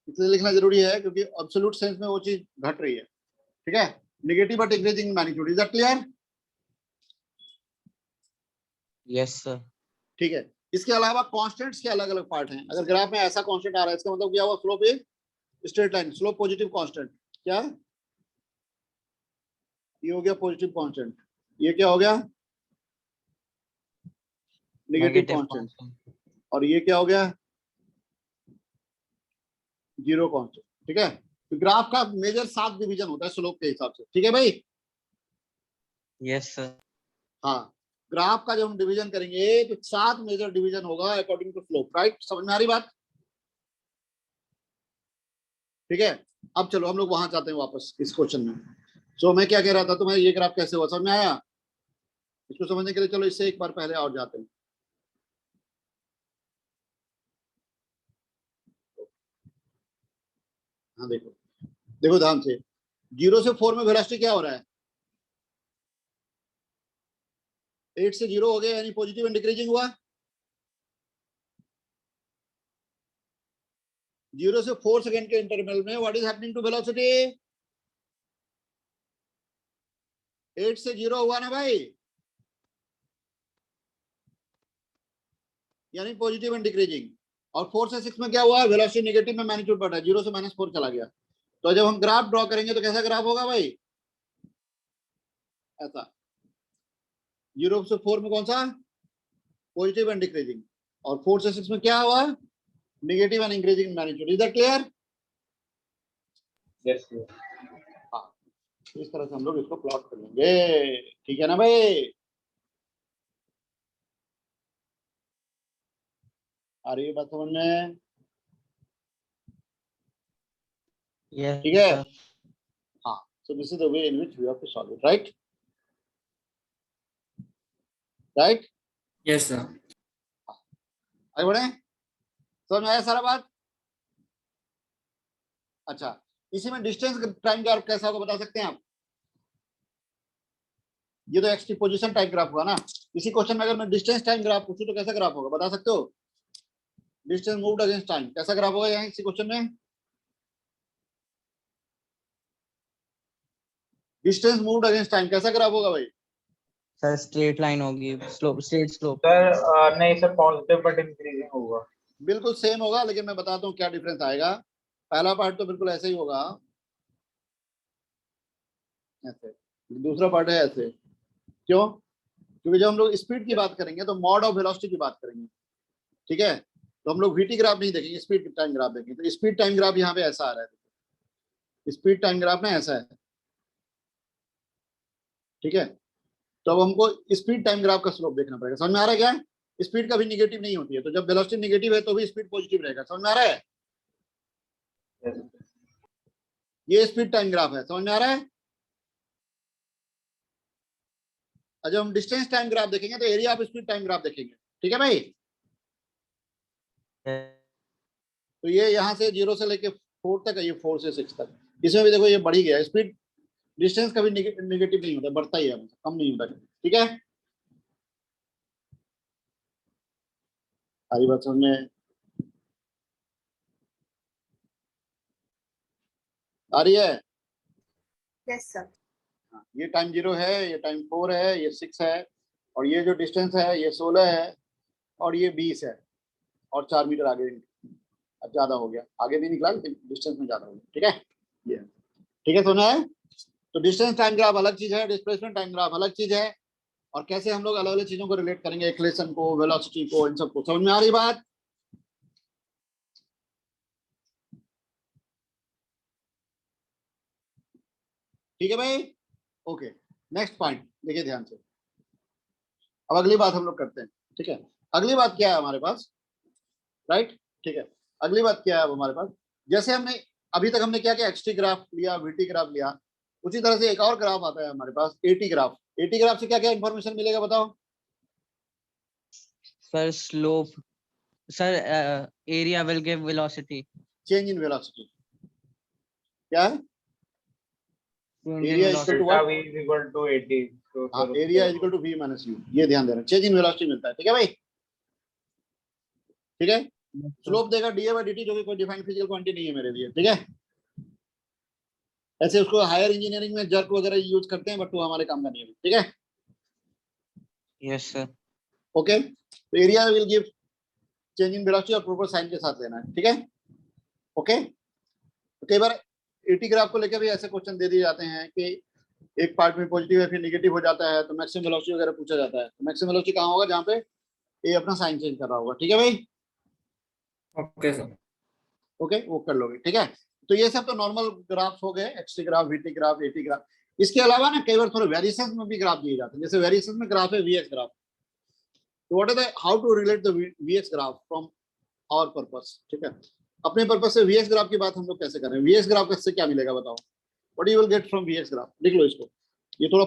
इसलिए लिखना जरूरी है क्योंकि एब्सोल्यूट सेंस में वो चीज घट रही है। ठीक है, negative but increasing in magnitude. Is that clear? Yes, sir. ठीक है, इसके अलावा कांस्टेंट्स के अलग अलग पार्ट हैं। अगर ग्राफ में ऐसा कांस्टेंट आ रहा है, इसका मतलब क्या हुआ? Slope is straight line, slope positive constant. क्या ये हो गया? Positive constant. ये क्या हो गया? Negative Negative constant. constant. और ये क्या हो गया? Zero constant. ठीक है, तो ग्राफ का मेजर 7 डिवीजन होता है स्लोप के हिसाब से। ठीक है भाई? Yes, sir. हाँ, ग्राफ का जब हम डिवीजन करेंगे तो 7 मेजर डिवीजन होगा अकॉर्डिंग टू स्लोप। राइट? समझ में आ रही बात? ठीक है, अब चलो हम लोग वहां जाते हैं वापस इस क्वेश्चन में। सो मैं क्या कह रहा था तुम्हें, ये ग्राफ कैसे हुआ? समझ में आया? इसको समझने के लिए चलो इससे एक बार पहले और जाते हैं। हाँ देखो, देखो ध्यान से। 0 से 4 में वेलोसिटी क्या हो रहा है? 8 से 0 हो गया, यानी पॉजिटिव एंड डिक्रीजिंग हुआ। 0 से 4 सेकेंड के इंटरवल में what is happening to velocity? 8 से 0 हुआ ना भाई, यानी पॉजिटिव एंड डिक्रीजिंग। और 4 से 6 में क्या हुआ? वेलोसिटी नेगेटिव में मैग्नीट्यूड बढ़ रहा है, 0 से -4 चला गया। तो जब हम ग्राफ ड्रॉ करेंगे तो कैसा ग्राफ होगा भाई? ऐसा। 0 से 4 में कौन सा? Positive and decreasing. और 4 से 6 में क्या हुआ? Negative and increasing magnitude. Is that clear? Yes, yes. हाँ, इस तरह से हम लोग इसको प्लॉट करेंगे। ठीक है ना भाई? आ रही है बात समझ में? Yes, ठीक है, sir. हाँ। So this is the way in which we have to solve it. Right? Right? Yes, sir. आगे बढ़े? समझ में आया सारा बात? अच्छा, इसी में डिस्टेंस टाइम ग्राफ कैसा होगा बता सकते हैं आप? ये तो एक्स की पोजीशन टाइम ग्राफ हुआ ना। इसी क्वेश्चन में अगर मैं डिस्टेंस टाइम ग्राफ पूछूं तो कैसा ग्राफ होगा बता सकते हो? डिस्टेंस मूव्ड अगेंस्ट टाइम कैसा ग्राफ होगा यहाँ इसी क्वेश्चन में? डिस्टेंस मूव्ड अगेंस्ट टाइम कैसा ग्राफ होगा भाई? Sir, straight line होगी, slope, straight slope. सर नहीं सर, पॉजिटिव बट इंक्रीजिंग होगा। बिल्कुल सेम होगा, लेकिन मैं बताता हूँ क्या डिफरेंस आएगा। पहला पार्ट तो बिल्कुल ऐसे ही होगा, ऐसे। दूसरा पार्ट है ऐसे। क्यों? क्योंकि जब हम लोग स्पीड की बात करेंगे तो मॉड ऑफ वेलोसिटी की बात करेंगे। ठीक है, तो हम लोग वीटी ग्राफ नहीं देखेंगे, स्पीड टाइम ग्राफ देखेंगे। तो स्पीड टाइम ग्राफ यहाँ पे ऐसा आ रहा है, स्पीड टाइम ग्राफ में ऐसा है। ठीक है, तो अब हमको स्पीड टाइम ग्राफ का स्लोप देखना पड़ेगा। समझ में आ रहा है क्या? स्पीड कभी निगेटिव नहीं होती है, तो जब वेलोसिटी निगेटिव है तो भी स्पीड पॉजिटिव रहेगा। समझ में आ रहा है? Yes. ये स्पीड टाइम ग्राफ है, समझ में आ रहा है? और जब हम डिस्टेंस टाइम ग्राफ देखेंगे तो area of speed time graph देखेंगे। ठीक है भाई? तो ये यहाँ से 0 से लेके 4 तक है, ये 4 से 6 तक। इसमें भी देखो ये बढ़ ही गया। स्पीड डिस्टेंस कभी निगेटिव नहीं होता, बढ़ता ही है, कम नहीं होता। ठीक है, सारी बात समझ में आ रही है? Yes, sir. हाँ, ये टाइम 0 है, ये टाइम 4 है, ये 6 है, और ये जो डिस्टेंस है ये 16 है, और ये 20 है, और 4 मीटर आगे अब ज्यादा हो गया, आगे भी निकला लेकिन डिस्टेंस में ज्यादा हो गया। ठीक है, ये ठीक है, सुना है? तो डिस्टेंस टाइम ग्राफ अलग चीज है, डिस्प्लेसमेंट टाइम ग्राफ अलग चीज है। और कैसे हम लोग अलग अलग चीजों को रिलेट करेंगे, एक्सेलरेशन को, वेलोसिटी को, इन सबको। समझ में आ रही बात? ठीक है भाई? ओके, नेक्स्ट पॉइंट देखिए ध्यान से। अब अगली बात हम लोग करते हैं। ठीक है, अगली बात क्या है हमारे पास? राइट? ठीक है, अगली बात क्या है अब हमारे पास? जैसे हमने अभी तक हमने क्या किया, एक्सटी ग्राफ लिया, वीटी ग्राफ लिया, उसी तरह से एक और ग्राफ आता है हमारे पास, एटी ग्राफ। एटी ग्राफ से क्या क्या इंफॉर्मेशन मिलेगा बताओ? Sir, slope, Sir, area will give velocity. Change in velocity क्या है? Change in Area is velocity. equal to delta what? v is equal to 80. So हाँ, area is equal to v minus u, ये ध्यान देना, change in velocity मिलता है। ठीक है भाई, ठीक है। स्लोप देगा dA by dt, जो कि कोई डिफाइंड फिजिकल क्वांटिटी नहीं है मेरे लिए। ठीक है, ऐसे उसको हायर इंजीनियरिंग में जर्क वगैरह यूज करते हैं, बट वो हमारे काम का नहीं है। ठीक है, Yes, sir. ओके। तो area will give change in velocity और प्रॉपर साइन के साथ लेना है। ठीक है, ओके। तो कई बार एटी ग्राफ को लेकर भी ऐसे क्वेश्चन दे दिए जाते हैं कि एक पार्ट में पॉजिटिव है फिर नेगेटिव हो जाता है, तो मैक्सिमम वेलोसिटी वगैरह पूछा जाता है। तो मैक्सिमम वेलोसिटी कहाँ होगा? जहाँ पे ए अपना साइन चेंज कर रहा होगा। ठीक है भाई, Okay, sir. ओके, वो कर लोगे। ठीक है, तो ये सब तो नॉर्मल ग्राफ्स हो गए, x t graph, v t graph, a t graph. इसके अलावा ना कई बार थोड़े वेरिएशंस में भी ग्राफ दिए जाते हैं। जैसे वेरिएशंस में ग्राफ है वीएक्स ग्राफ। तो what is the, how to relate the v x graph from our purpose? ठीक है, अपने पर्पस से वीएक्स ग्राफ की बात हम लोग कैसे करें? वीएक्स ग्राफ से क्या मिलेगा बताओ? What you will get from v x graph? लिख लो इसको, ये थोड़ा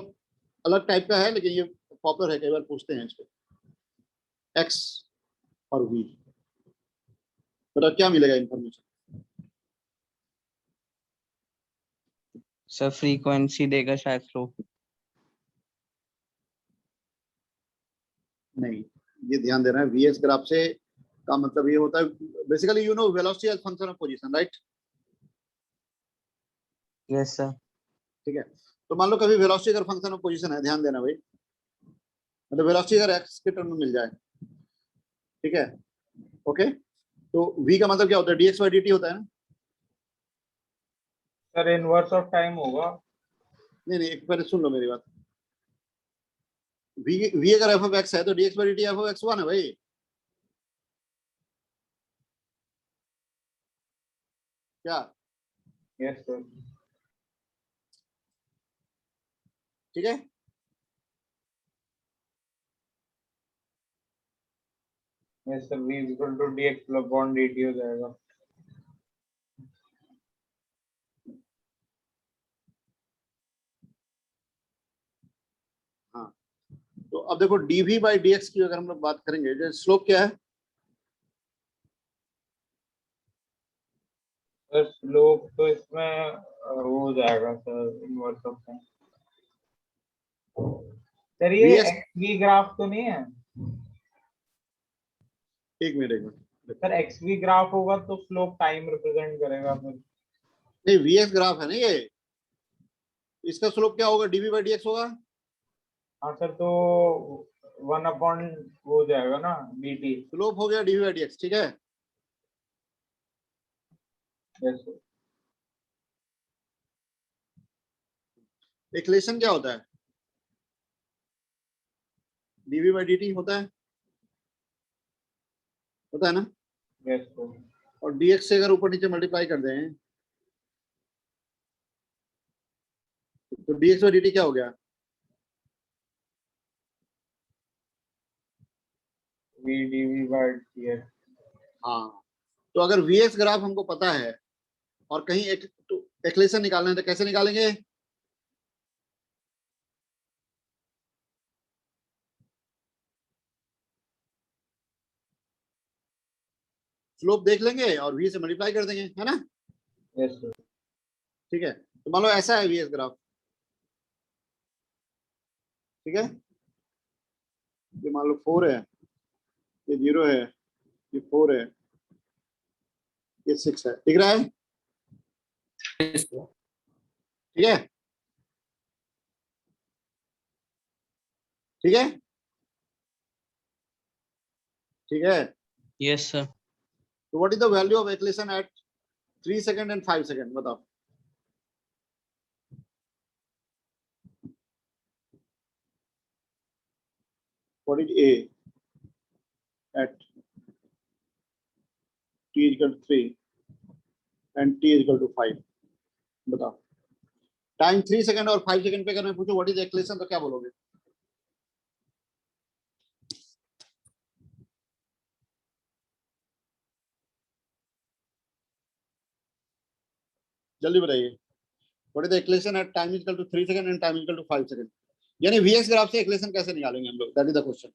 अलग टाइप का है लेकिन ये पॉपुलर है, कई बार पूछते हैं इसको। एक्स और वी, बताओ क्या मिलेगा इंफॉर्मेशन? Sir, frequency देगा शायद slope. नहीं, ये ध्यान देना है, वीएक्स ग्राफ से का मतलब ये होता है basically, you know, velocity as function of position, right? Yes, sir. ठीक है, तो मान लो कभी वेलोसिटी अगर फंक्शन ऑफ पोजीशन है, ध्यान देना भाई, मतलब वेलोसिटी अगर एक्स के टर्म में मिल जाए, ठीक है, ओके, तो v का मतलब क्या होता है? dx by dt होता है ना? सर इनवर्स ऑफ टाइम होगा। नहीं नहीं, एक बार सुन लो मेरी बात। v अगर f of x है तो dx by dt f of x1 है भाई। क्या? Yes sir. ठीक है, yes sir, v is equal to dx upon dt हो जाएगा। हाँ, तो अब देखो dv by dx की अगर हम लोग बात करेंगे, जो स्लोप क्या है? सर स्लोप तो इसमें हो जाएगा sir, inverse of time. Sir ये Vs xv ग्राफ तो नहीं है? एक मिनट, सर xv ग्राफ होगा तो स्लोप टाइम रिप्रेजेंट करेगा फिर। नहीं, vx ग्राफ है ना ये, इसका स्लोप क्या होगा? dv by dx होगा। हाँ सर, तो 1 अपॉन हो जाएगा ना dt। स्लोप हो गया dv by dx। ठीक है, यस सर। इक्वेशन क्या होता है? dv by dt होता है ना? Yes sir. और dx से अगर ऊपर नीचे मल्टीप्लाई कर दें तो dx by dt क्या हो गया? v dv by dx। हाँ, तो अगर vx ग्राफ हमको पता है और कहीं एक तो इक्वेशन निकालना है तो कैसे निकालेंगे? स्लोप देख लेंगे और v से मल्टीप्लाई कर देंगे, है ना? Yes sir. ठीक है, तो मान लो ऐसा है vx ग्राफ। ठीक है, ये मान लो 4 है, ये 0 है, ये 4 है, ये 6 है। दिख रहा है? Yes, sir. ठीक है, ठीक है, ठीक है। Yes, sir. तो what is the value of equation at 3 second and 5 second? बताओ। What is a at t is equal to 3 and t is equal to 5? बताओ। टाइम 3 सेकंड और 5 सेकंड पे अगर मैं पूछूं व्हाट इज इक्वेशन, तो क्या बोलोगे? जल्दी बताइए। What is the equation at time is equal to 3 second and time is equal to 5 second? यानी vx ग्राफ से इक्वेशन कैसे निकालेंगे हम लोग? That is the question.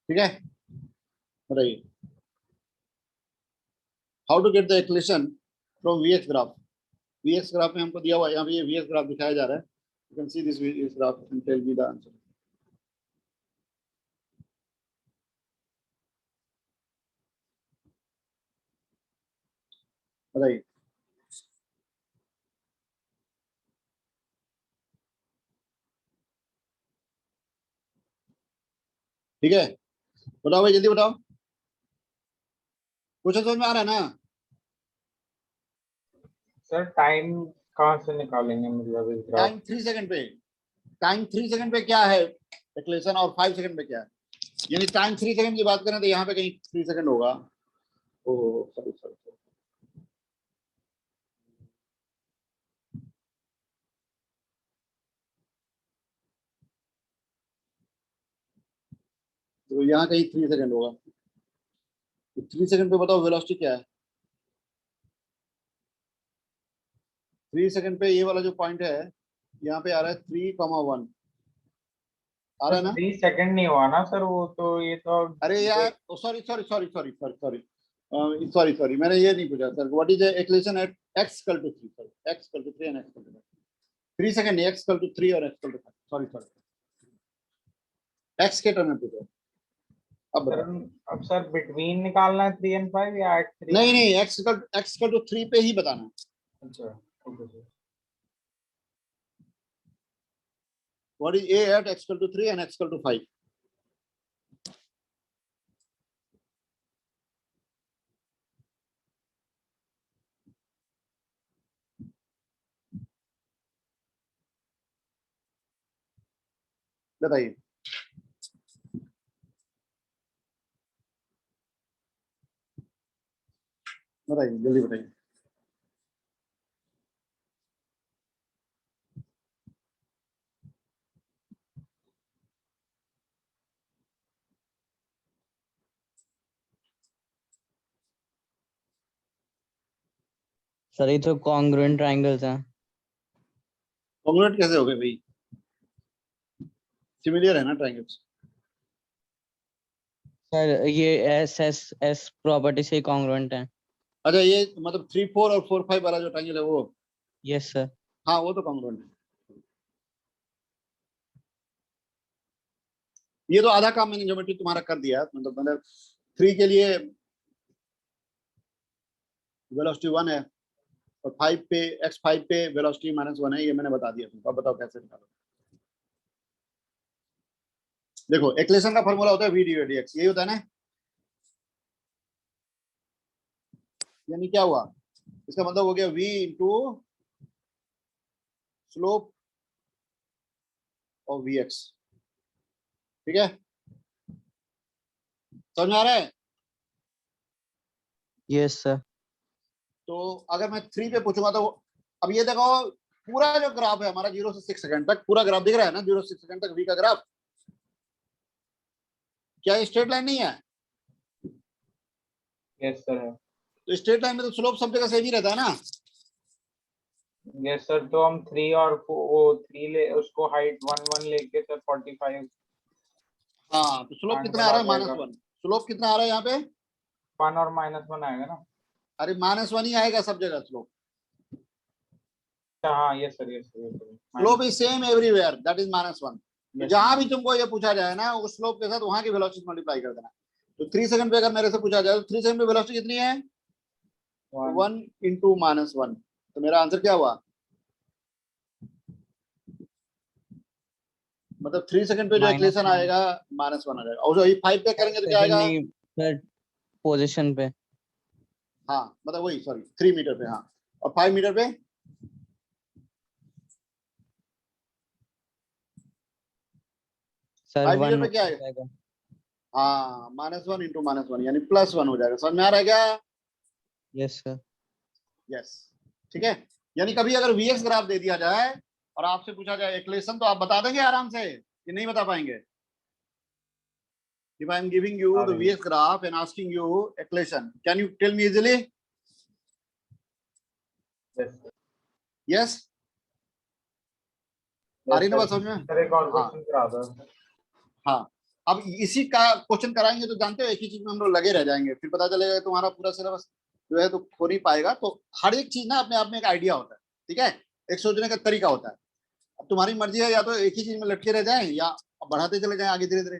ठीक है, बताइए how to get the equation from v x graph. V x graph में हमको दिया हुआ है, यहाँ पे ये वीएक्स ग्राफ दिखाया जा रहा है, you can see this v x graph and tell me the answer. बताइए ठीक है, बताओ भाई जल्दी बताओ, क्वेश्चन समझ में आ रहा है ना? सर टाइम कहाँ से निकालेंगे, मतलब इस ग्राफ? टाइम 3 सेकंड पे, टाइम 3 सेकंड पे क्या है इक्वेशन, और 5 सेकंड पे क्या है, यानी टाइम 3 सेकंड की बात करें तो यहाँ पे कहीं 3 सेकंड होगा। ओह सॉरी सॉरी, तो यहाँ कहीं 3 सेकंड होगा। तो 3 सेकंड पे बताओ वेलोसिटी क्या है? 3 सेकंड पे ये वाला जो पॉइंट है यहाँ पे आ रहा है 3,1 आ रहा है ना? 3 सेकंड नहीं हुआ ना सर, वो तो ये तो अरे यार sorry sorry sorry sorry sorry sorry sorry sorry, मैंने ये नहीं पूछा sir, what is the equation at x equal to 3, sorry x equal to 3 and x equal to 3 second, x equal to 3 और x equal to 5, sorry sorry, x के term में पूछो। अब sir, बताओ। अब सर बिटवीन निकालना है 3 and 5 या at 3? नहीं नहीं, x इक्वल टू 3 पे ही बताना। अच्छा okay sir. What is a at x equal to 3 and x equal to 5? बताइए बताइए जल्दी बताइए। सर ये तो कॉन्ग्रुएंट ट्रायंगल्स हैं। कॉन्ग्रुएंट कैसे हो गए भाई? सिमिलर है ना ट्रायंगल्स। सर ये एस एस एस प्रॉपर्टी से कॉन्ग्रुएंट है। अच्छा ये मतलब 3 4 और 4 5 वाला जो ट्रायंगल है वो? Yes sir. हाँ वो तो कॉन्ग्रुएंट है। ये तो आधा काम मैंने ज्योमेट्री तुम्हारा कर दिया, मतलब 3 के लिए वेलोसिटी 1 है और 5 पे x5 पे वेलोसिटी -1 है, ये मैंने बता दिया तुमको। अब बताओ कैसे निकालो। देखो इक्वेशन का फॉर्मूला होता है v dy dx, यही होता है ना? यानी क्या हुआ, इसका मतलब हो गया v into slope of vx। ठीक है, समझ में आ रहा है? Yes sir. तो अगर मैं 3 पे पूछूंगा तो अब ये देखो पूरा जो ग्राफ है हमारा 0 से 6 सेकंड तक, पूरा ग्राफ दिख रहा है ना, 0 से 6 सेकंड तक v का ग्राफ, क्या स्ट्रेट लाइन नहीं है? यस सर है। तो स्ट्रेट लाइन में तो स्लोप सब जगह सेम ही रहता है ना? यस सर, तो हम 3 और वो 3 ले, उसको हाइट 1 1 लेके सर 45 हाँ तो स्लोप एंड कितना आ आ रहा है? जाएगा। -1। स्लोप कितना आ रहा है यहाँ पे? 1 और -1 आएगा ना? अरे -1 ही आएगा सब जगह स्लोप। हाँ yes sir, yes sir, yes sir. Slope is same everywhere, that is -1। जहां भी तुमको ये पूछा जाए ना, उस स्लोप के साथ वहां की वेलोसिटी मल्टीप्लाई कर देना। तो 3 सेकंड पे अगर मेरे से पूछा जाए तो 3 सेकंड पे वेलोसिटी कितनी है? 1 इंटू -1। तो मेरा आंसर क्या हुआ? मतलब 3 सेकंड पे जो इक्वेशन आएगा -1 आ जाएगा, और जो 5 पे करेंगे तो क्या आएगा? नहीं सर, पोजीशन पे। हाँ मतलब वही, सॉरी 3 मीटर पे, हाँ, और 5 मीटर पे सर 5 मीटर 1 पे क्या आएगा? हाँ -1 इंटू -1 यानी +1 हो जाएगा। समझ में आ रहा है क्या? Yes sir. यस, ठीक है। यानी कभी अगर वीएक्स ग्राफ दे दिया जाए और आपसे पूछा जाए इक्वेशन, तो आप बता देंगे आराम से कि नहीं बता पाएंगे? If I am giving you the VX graph and asking you equation, can you tell me easily? Yes. आ रही ना बात समझ में? सर एक और हाँ क्वेश्चन करा दो। हाँ, अब इसी का क्वेश्चन कराएंगे तो जानते हो एक ही चीज में हम लोग लगे रह जाएंगे, फिर पता चलेगा तुम्हारा पूरा सिलेबस जो है तो हो नहीं पाएगा। तो हर एक चीज ना अपने आप में एक आइडिया होता है, ठीक है, एक सोचने का तरीका होता है। अब तुम्हारी मर्जी है, या तो एक ही चीज में लटके रह जाएं या बढ़ाते चले जाएं आगे धीरे धीरे,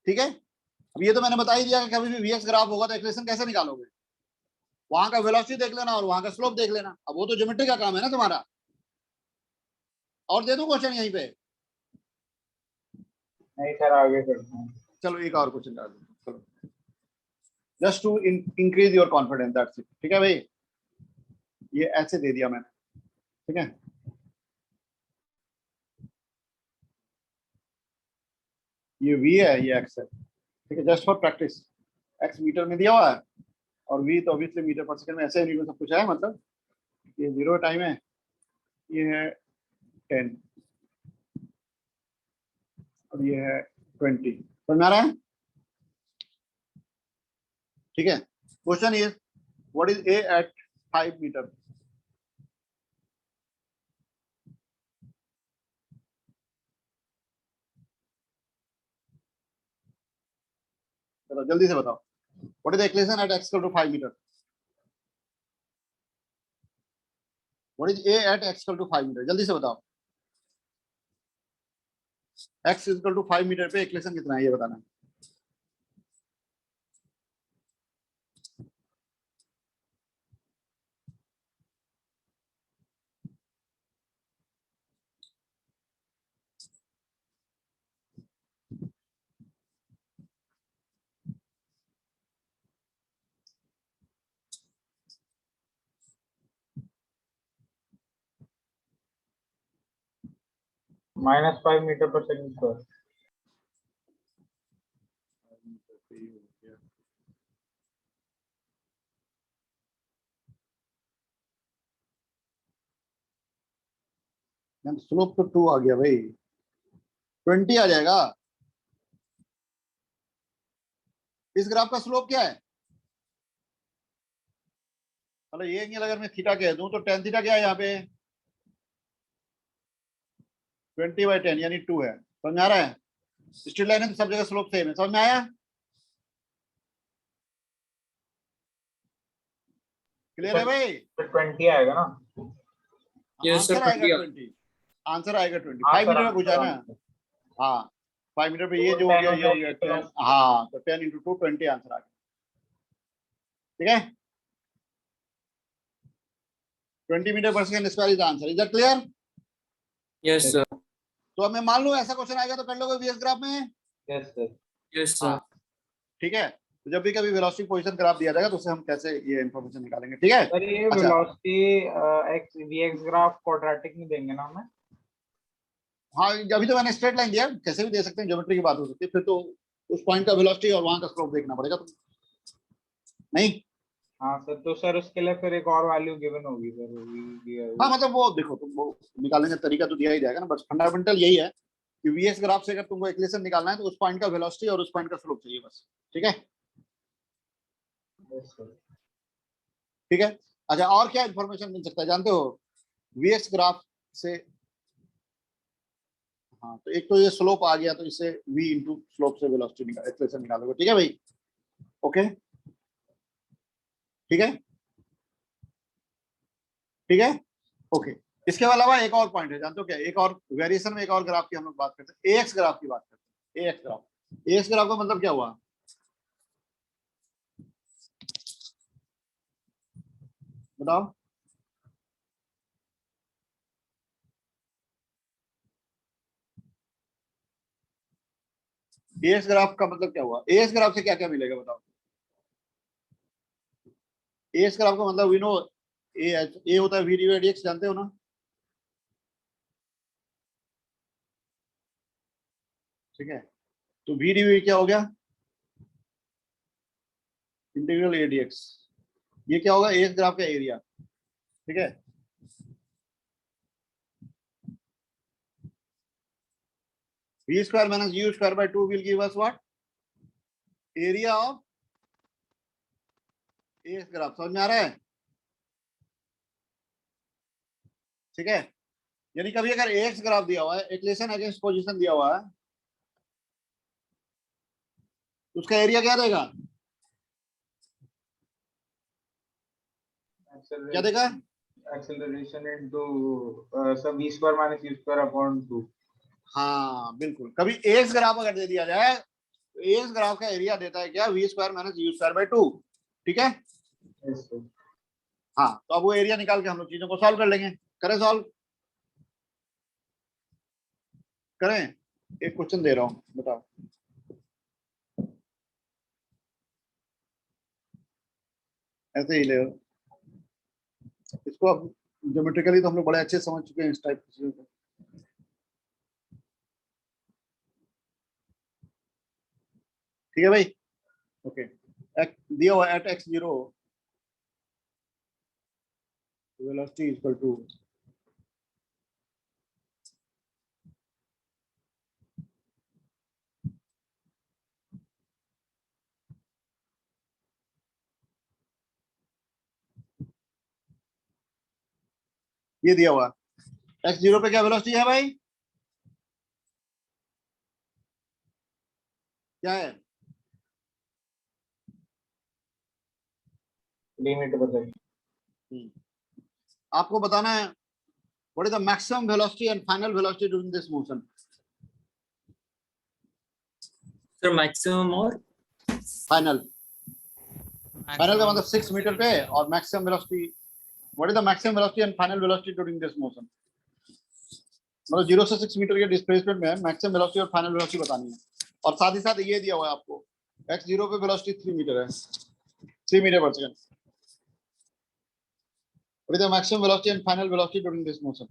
ठीक है। अब ये तो मैंने बता ही दिया कि कभी भी वीएक्स ग्राफ होगा तो एक्सप्रेशन कैसे निकालोगे, वहां का वेलोसिटी देख लेना और वहां का स्लोप देख लेना। अब वो तो ज्योमेट्री का काम है ना तुम्हारा। और दे दो क्वेश्चन यहीं पे। नहीं सर, आगे करते हैं। चलो एक और क्वेश्चन कर दो, चलो, just to increase your confidence, that's it, ठीक है भाई। ये ऐसे दे दिया मैंने, ठीक है। ये v है, ये x है, ठीक है, just for practice. x metre में दिया हुआ है और v तो ऑब्वियसली मीटर पर सेकंड में, ऐसे यूनिट में सब कुछ है। मतलब ये 0 टाइम है, ये है 10 और ये है 20, समझ आ रहा है, ठीक है। Question is what is a at 5 metre. चलो जल्दी से बताओ, what is the equation at x equal to 5 metre. What is a at x equal to 5 metre, जल्दी से बताओ। x इक्वल टू 5 मीटर पे इक्वेशन कितना है ये बताना है। -5 मीटर पर सेकंड स्क्वायर। स्लोप तो 2 आ गया भाई, 20 आ जाएगा। इस ग्राफ का स्लोप क्या है? चलो ये एंगल अगर मैं थीटा कह दूं तो tan थीटा क्या है यहाँ पे? 20/10 यानी 2 है। समझ में आ रहा है? स्ट्रेट लाइन है तो सब जगह स्लोप सेम है। समझ में आया? क्लियर है भाई? 20 आएगा ना? Yes, sir, आंसर आएगा 20 20, आंसर आएगा 20। हाँ 5 सर, मीटर में पूछा है ना। आंसर। हाँ 5 मीटर पे ये तो जो हो 10 गया, हो ये हो जाएगी गया तो 10। हाँ तो 10 × 2 20 आंसर आ गया, ठीक है। 20 मीटर पर second square is answer. Is that clear? Yes, sir. तो अब मैं मान लूं ऐसा क्वेश्चन आएगा तो कर लोगे वीएस ग्राफ में? Yes sir. Yes, sir. हाँ ठीक है। तो जब भी कभी वेलोसिटी पोजीशन ग्राफ दिया जाएगा तो उससे हम कैसे ये इंफॉर्मेशन निकालेंगे, ठीक है। सर ये अच्छा। Velocity x VX graph quadratic में देंगे ना हमें? हाँ अभी तो मैंने स्ट्रेट लाइन दिया, कैसे भी दे सकते हैं, ज्योमेट्री की बात हो सकती है, फिर तो उस पॉइंट का वेलोसिटी और वहां का स्लोप देखना पड़ेगा तो नहीं। हाँ सर, तो सर उसके लिए फिर एक और वैल्यू गिवन होगी सर। हाँ मतलब वो देखो तुम वो निकालने का तरीका तो दिया ही जाएगा ना, बस फंडामेंटल यही है कि वीएस ग्राफ से अगर तुमको इक्वेशन निकालना है तो उस पॉइंट का वेलोसिटी और उस पॉइंट का स्लोप चाहिए बस, ठीक है। Yes sir. ठीक है। अच्छा और क्या इंफॉर्मेशन मिल सकता है जानते हो वीएस ग्राफ से? हाँ तो एक तो ये स्लोप आ गया तो इससे v इंटू स्लोप से वेलोसिटी निकाल इक्वेशन निकालोगे, ठीक है भाई। ओके ठीक है, ठीक है ओके। इसके अलावा एक और पॉइंट है जानते हो क्या? एक और वेरिएशन में एक और ग्राफ की हम लोग बात करते हैं, एएक्स ग्राफ की बात करते हैं। एएक्स ग्राफ, एएक्स ग्राफ का मतलब क्या हुआ बताओ? एएक्स ग्राफ का मतलब क्या हुआ? एएक्स ग्राफ से क्या क्या मिलेगा बताओ? एएक्स ग्राफ का मतलब वी नो ए होता है v डिवाइड एक्स, जानते हो ना? ठीक है, तो v डिवाइड क्या हो गया? इंटीग्रल ए dx। ये क्या होगा? एएक्स ग्राफ का एरिया, ठीक है। v square minus u square by 2 will give us what? Area of ax graph. समझ में आ रहा है? ठीक है, यानी कभी अगर एएक्स ग्राफ दिया हुआ है, इक्वेशन अगेंस्ट पोजीशन दिया हुआ है, उसका एरिया क्या देगा, क्या देगा? acceleration into so v square minus u square upon 2. हाँ बिल्कुल, कभी एक्स ग्राफ अगर दे दिया जाए तो एक्स ग्राफ का एरिया देता है क्या, v square minus u square by 2, ठीक है। Yes, sir. हाँ तो अब वो एरिया निकाल के हम लोग चीजों को सॉल्व कर लेंगे। करें सॉल्व, करें। एक क्वेश्चन दे रहा हूं, बताओ। ऐसे ही ले, इसको अब ज्योमेट्रिकली तो हम लोग बड़े अच्छे समझ चुके हैं इस टाइप की चीजों को। ठीक है भाई, ओके। दिया हुआ eight x0 velocity equal to ये दिया हुआ x0 पे क्या वेलोसिटी है भाई, क्या है? Limit बताइए. आपको बताना है what is the maximum velocity and final velocity during this motion. Sir, maximum or final, final का मतलब 6 मीटर पे, और maximum velocity, what is the maximum velocity and final velocity during this motion. मतलब 0 से 6 मीटर के displacement में maximum velocity और final velocity बतानी है। और साथ ही साथ ये दिया हुआ है आपको x0 पे वेलोसिटी 3 मीटर है, 3 मीटर पर second. What is the maximum velocity and final velocity during this motion?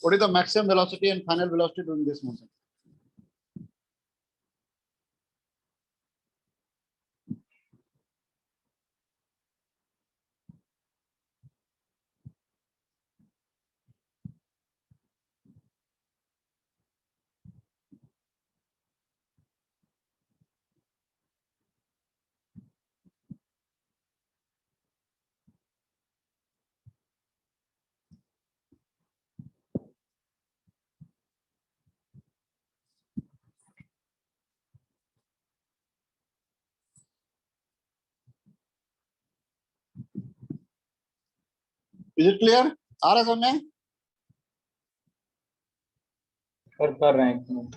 What is the maximum velocity and final velocity during this motion? Is it clear? आ रहा है समझ में? कर रहे हैं.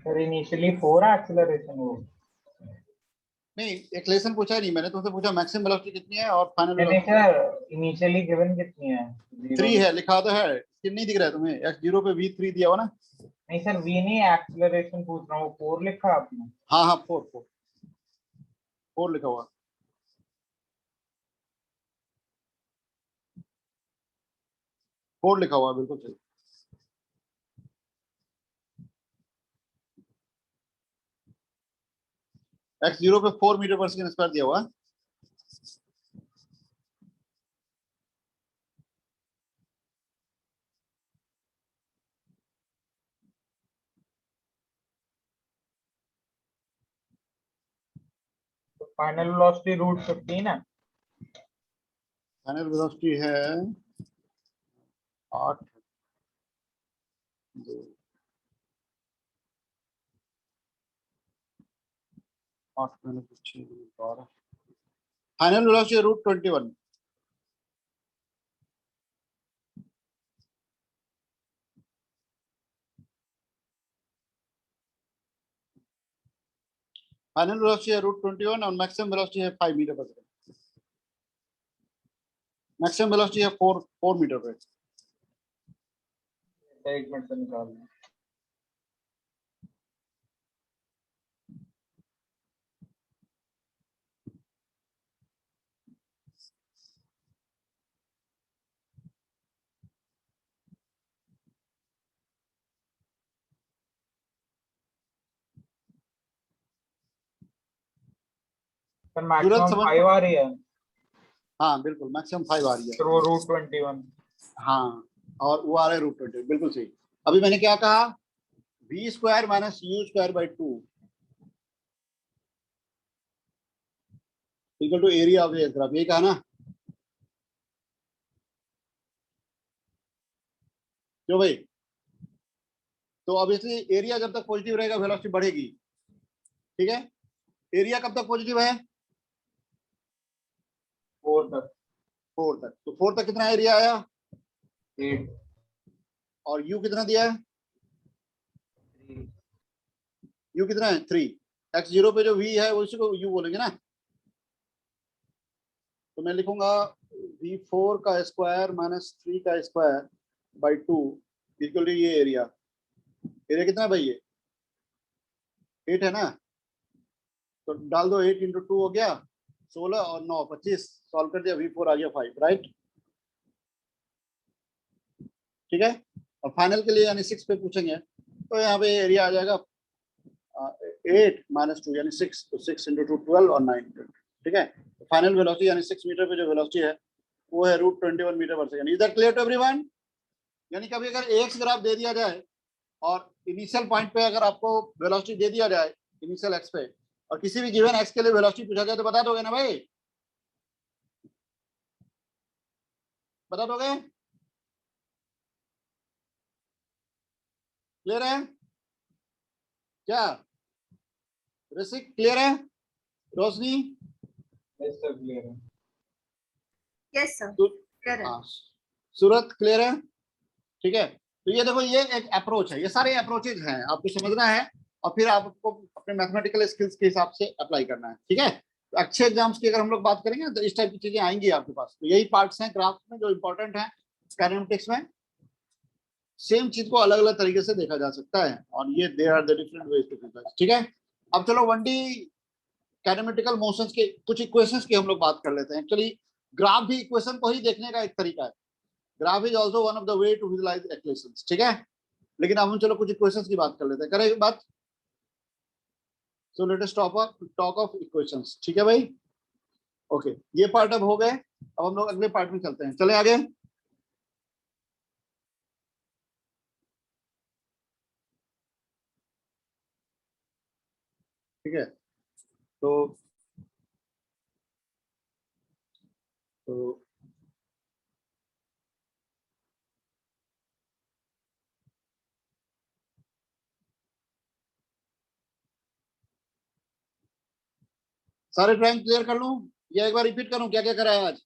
Sir, initially 4 acceleration हो. नहीं, एक लेसन पूछा ही नहीं मैंने तुमसे, पूछा मैक्सिमम वेलोसिटी कितनी है और फाइनल नहीं वेलोसिटी सर, इनिशियली गिवन कितनी है? 3 है, लिखा तो है, स्क्रीन नहीं दिख रहा है तुम्हें? x0 पे v3 दिया हुआ ना। नहीं सर, वी नहीं, एक्सेलरेशन पूछ रहा हूँ. 4 लिखा आपने? हाँ हाँ, 4 लिखा हुआ, 4 लिखा हुआ, बिल्कुल सही। x0 पे 4 मीटर पर सेकंड स्क्वायर दिया हुआ। फाइनल वेलोसिटी √15 है. फाइनल वेलोसिटी है 8 2 8 -6 12 फाइनल वेलोसिटी √21। फाइनल वेलोसिटी है √21 और मैक्सिमम वेलोसिटी है 5 मीटर पर सेकंड। मैक्सिमम वेलोसिटी है 4 मीटर पर। एक मिनट से निकाल। पर मैक्सिमम समझ 5 आ रही है, हाँ बिल्कुल मैक्सिमम 5 आ रही है। फिर वो √21। हाँ और वो आ रहा है √20, बिल्कुल सही। अभी मैंने क्या कहा, v square minus u square by 2 equal to area of the graph, यही कहा ना। क्यों भाई? तो ऑब्वियसली एरिया जब तक पॉजिटिव रहेगा वेलोसिटी बढ़ेगी, ठीक है। एरिया कब तक पॉजिटिव है? 4 तक। 4 तक। तो 4 तक कितना एरिया आया? 8। और u कितना दिया है? u कितना है? 3। x0 पे जो v है उसी को u बोलेंगे ना। तो मैं लिखूंगा v4 का स्क्वायर माइनस 3 का स्क्वायर बाई 2 इक्वल टू ये एरिया। एरिया कितना है भाई? ये 8 है ना। तो डाल दो, 8 इंटू 2 हो गया 16 और 9 25, सॉल्व कर दिया, v4 आ गया 5, राइट। ठीक है। और फाइनल के लिए यानी 6 पे पूछेंगे तो यहाँ पे एरिया आ जाएगा 8 माइनस 2 यानी 6, तो 6 इंटू 2 12 और 9। ठीक है। फाइनल वेलोसिटी यानी 6 मीटर पे जो वेलोसिटी है वो है √21 मीटर पर second. Is that clear to everyone? यानी कभी अगर एक्स ग्राफ दे दिया जाए और इनिशियल पॉइंट पे अगर आपको वेलोसिटी दे दिया जाए इनिशियल एक्स पे, और किसी भी गिवन एक्स के लिए वेलोसिटी पूछा जाए तो बता दोगे ना भाई? बता दोगे? क्लियर है क्या? ऋषिक क्लियर है? रोशनी? यस सर, क्लियर है। Yes, sir. Correct. हाँ सूरत क्लियर है? ठीक है। तो ये देखो, ये एक अप्रोच है, ये सारे अप्रोचेज हैं, आपको समझना है और फिर आपको अपने मैथमेटिकल स्किल्स के हिसाब से अप्लाई करना है। ठीक है। तो अच्छे एग्जाम्स की अगर हम लोग बात करेंगे तो इस टाइप की चीजें आएंगी आपके पास। तो यही पार्ट्स हैं ग्राफ में जो इंपॉर्टेंट है। काइनेमेटिक्स में सेम चीज को अलग अलग तरीके से देखा जा सकता है और ये there are the different ways to visualise. ठीक है। अब चलो 1D काइनेमेटिकल मोशंस के कुछ इक्वेशंस की हम लोग बात कर लेते हैं। एक्चुअली ग्राफ भी इक्वेशन को ही देखने का एक तरीका है। Graph is also one of the way to visualise equations. ठीक है। लेकिन अब हम चलो कुछ इक्वेशंस की बात कर लेते हैं। करें बात? So let us talk of equations. ठीक है भाई। ओके, ये पार्ट अब हो गए। अब हम लोग अगले पार्ट में चलते हैं। चले आगे। ठीक है। तो सारे ड्राइंग क्लियर कर लूं या एक बार रिपीट करूं क्या क्या करा है आज?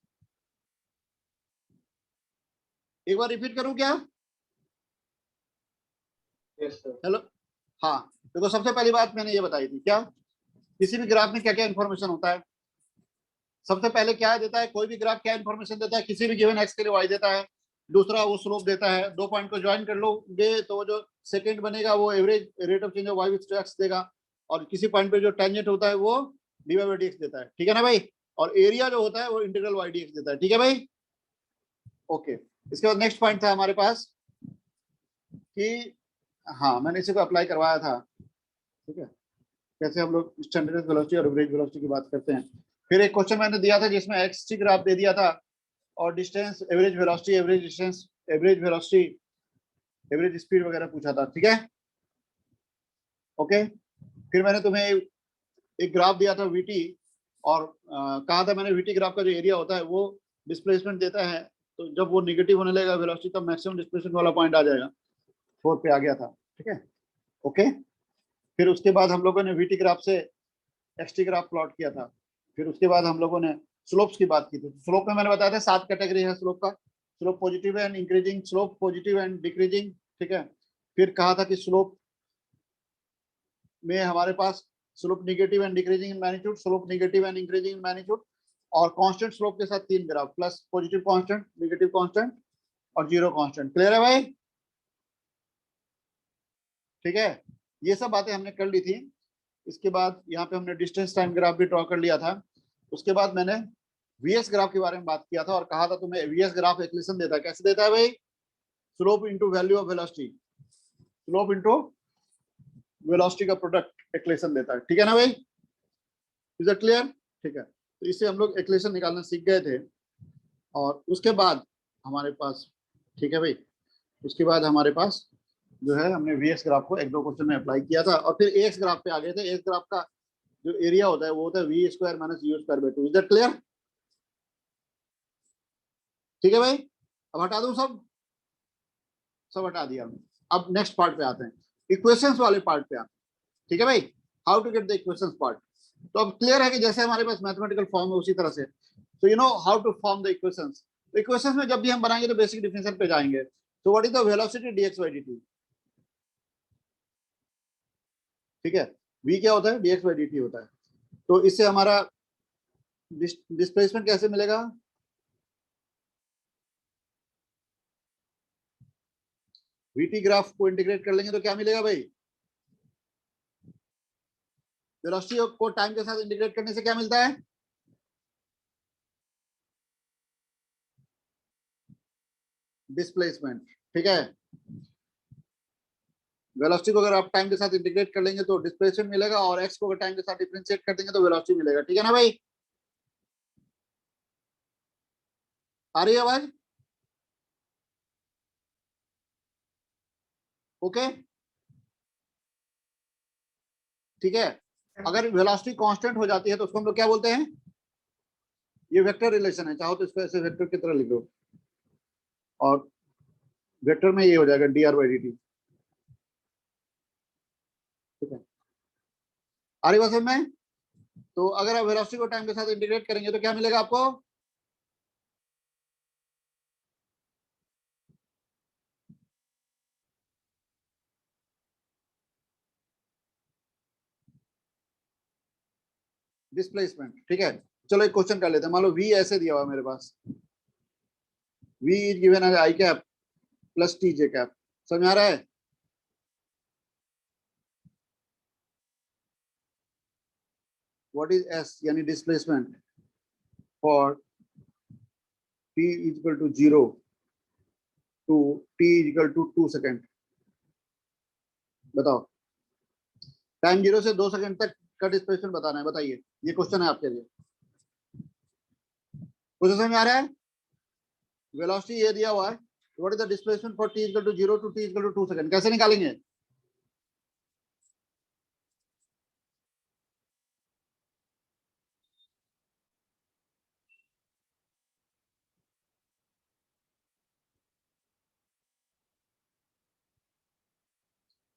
एक बार रिपीट करूं क्या? Yes sir. हेलो। हाँ देखो, सबसे पहली बात मैंने ये बताई थी, क्या किसी भी ग्राफ में क्या क्या इन्फॉर्मेशन होता है। सबसे पहले क्या देता है कोई भी ग्राफ? क्या इन्फॉर्मेशन देता है? किसी भी गिवन एक्स के लिए वाई देता है। दूसरा वो स्लोप देता है। दो पॉइंट को ज्वाइन कर लोगे तो जो सेकंड बनेगा वो average rate of change of y with x देगा। और किसी पॉइंट पे जो टेंजेंट होता है वो dy बाई dx देता है। ठीक है ना भाई? और एरिया जो होता है वो इंटीग्रल वाई dx देता है। ठीक है भाई? ओके। इसके बाद नेक्स्ट पॉइंट था हमारे पास कि हाँ मैंने इसी को अप्लाई करवाया था। ठीक है। कैसे हम लोग स्टैंडर्ड वेलोसिटी और एवरेज वेलोसिटी की बात करते हैं। फिर एक क्वेश्चन मैंने दिया था जिसमें एक्स ग्राफ दे दिया था और distance, average velocity, average distance, average velocity, average speed वगैरह पूछा था। ठीक है। ओके। फिर मैंने तुम्हें एक ग्राफ दिया था वीटी और कहा था मैंने वीटी ग्राफ का जो एरिया होता है वो डिस्प्लेसमेंट देता है। तो जब वो निगेटिव होने लगेगा वेलोसिटी तब मैक्सिमम डिस्प्लेसमेंट वाला पॉइंट आ जाएगा। 4 पे आ गया था। ठीक है। ओके। फिर उसके बाद हम लोगों ने वीटी ग्राफ से एक्सटी ग्राफ प्लॉट किया था। फिर उसके बाद हम लोगों ने स्लोप्स की बात की थी। स्लोप में मैंने बताया था 7 कैटेगरी है स्लोप का। Slope positive and increasing, slope positive and decreasing, ठीक है। फिर कहा था कि स्लोप में हमारे पास slope negative and decreasing in magnitude, slope negative and increasing in magnitude, और कांस्टेंट स्लोप के साथ 3 graph, plus positive constant, negative constant और जीरो कांस्टेंट। क्लियर है भाई? ठीक है, ये सब बातें हमने कर ली थी। इसके बाद यहाँ पे हमने डिस्टेंस टाइम ग्राफ भी ड्रॉ कर लिया था। उसके बाद मैंने वीएस ग्राफ के बारे में बात किया था और कहा था तुम्हें वीएस ग्राफ इक्वेशन देता है। कैसे देता है भाई? Slope into value of velocity, slope into velocity का प्रोडक्ट इक्वेशन देता है। ठीक है ना भाई? Is it clear? ठीक है, तो इससे हम लोग इक्वेशन निकालना सीख गए थे। और उसके बाद हमारे पास, ठीक है भाई, उसके बाद हमारे पास जो है हमने वीएस ग्राफ को 1-2 क्वेश्चन में अप्लाई किया था और फिर एक्स ग्राफ पे आ गए थे। एक्स ग्राफ का जो एरिया होता है वो होता है v square minus u square by 2। Is that clear? ठीक है भाई, अब हटा दूं सब हटा दिया हमने। अब नेक्स्ट पार्ट पे आते हैं, इक्वेशंस वाले पार्ट पे आते हैं। ठीक है भाई, how to get the equations part. तो अब क्लियर है कि जैसे हमारे पास मैथमेटिकल फॉर्म है उसी तरह से, तो you know how to form the equations. Equations में जब भी हम बनाएंगे तो बेसिक डिफिनेशन पे जाएंगे। तो what is the velocity dx by dt? ठीक है, v क्या होता है? dx by dt होता है। तो इससे हमारा डिस्प्लेसमेंट कैसे मिलेगा? vt ग्राफ को इंटीग्रेट कर लेंगे तो क्या मिलेगा भाई? वेलोसिटी को टाइम के साथ इंटीग्रेट करने से क्या मिलता है? डिस्प्लेसमेंट। ठीक है, वेलोसिटी को अगर आप टाइम के साथ इंटीग्रेट कर लेंगे तो डिस्प्लेसमेंट मिलेगा, और एक्स को अगर टाइम के साथ डिफरेंशिएट कर देंगे तो वेलोसिटी मिलेगा। ठीक है ना भाई? आ रही है आवाज? ओके, ठीक है। अगर वेलोसिटी कांस्टेंट हो जाती है तो उसको हम लोग क्या बोलते हैं? ये वेक्टर रिलेशन है, चाहो तो इसको ऐसे वेक्टर की तरह लिख दो और वेक्टर में ये हो जाएगा dr by dt। ठीक है, आ रही बात समझ में? तो अगर आप वेलोसिटी को टाइम के साथ इंटीग्रेट करेंगे तो क्या मिलेगा आपको? डिस्प्लेसमेंट। ठीक है, चलो एक क्वेश्चन कर लेते हैं। मान लो v ऐसे दिया हुआ मेरे पास, v is given as i cap plus t j cap. समझ आ रहा है? व्हाट इज s यानी displacement for t is equal to 0 to t is equal to 2 second. बताओ, टाइम 0 से 2 सेकेंड तक का डिस्प्लेसमेंट बताना है। बताइए, ये क्वेश्चन है आपके लिए। क्वेश्चन समझ आ रहा है? वेलोसिटी ये दिया हुआ है, what is the displacement for t equal to 0 to t equal to 2 second. कैसे निकालेंगे?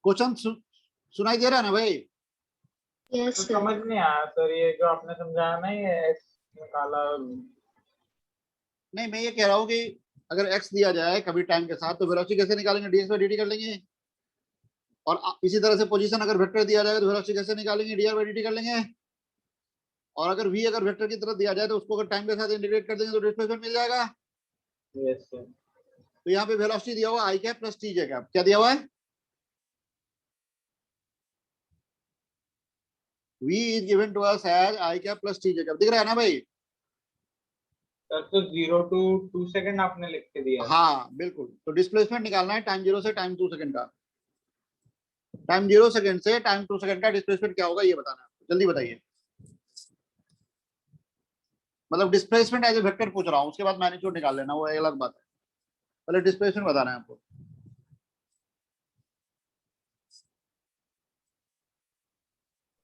क्वेश्चन सुनाई दे रहा है ना भाई? Yes, तो sir. समझ नहीं आया सर, ये जो आपने समझाया ना, ये एक्स निकाला। नहीं, मैं ये कह रहा हूँ कि अगर x दिया जाए कभी टाइम के साथ तो वेलोसिटी कैसे निकालेंगे? dx by dt कर लेंगे। और इसी तरह से पोजीशन अगर वेक्टर दिया जाए तो वेलोसिटी कैसे निकालेंगे? dr by dt कर लेंगे। और अगर v अगर वेक्टर की तरफ दिया जाए तो उसको अगर टाइम के साथ इंटीग्रेट कर देंगे तो डिस्प्लेसमेंट मिल जाएगा। Yes sir. तो यहाँ पे वेलोसिटी दिया हुआ आई cap plus t j cap. क्या दिया हुआ है? v is given to us as I cap plus t cap। दिख रहा है ना भाई? सर तो 0 टू 2 सेकेंड आपने लिख के दिया है। हाँ बिल्कुल, तो डिस्प्लेसमेंट निकालना है टाइम 0 से टाइम 2 सेकंड का। टाइम 0 सेकंड से टाइम 2 सेकंड का डिस्प्लेसमेंट क्या होगा ये बताना है। जल्दी बताइए। मतलब डिस्प्लेसमेंट एज ए वेक्टर पूछ रहा हूँ, उसके बाद मैग्नीट्यूड निकाल लेना, वो अलग बात है। पहले डिस्प्लेसमेंट बताना है आपको।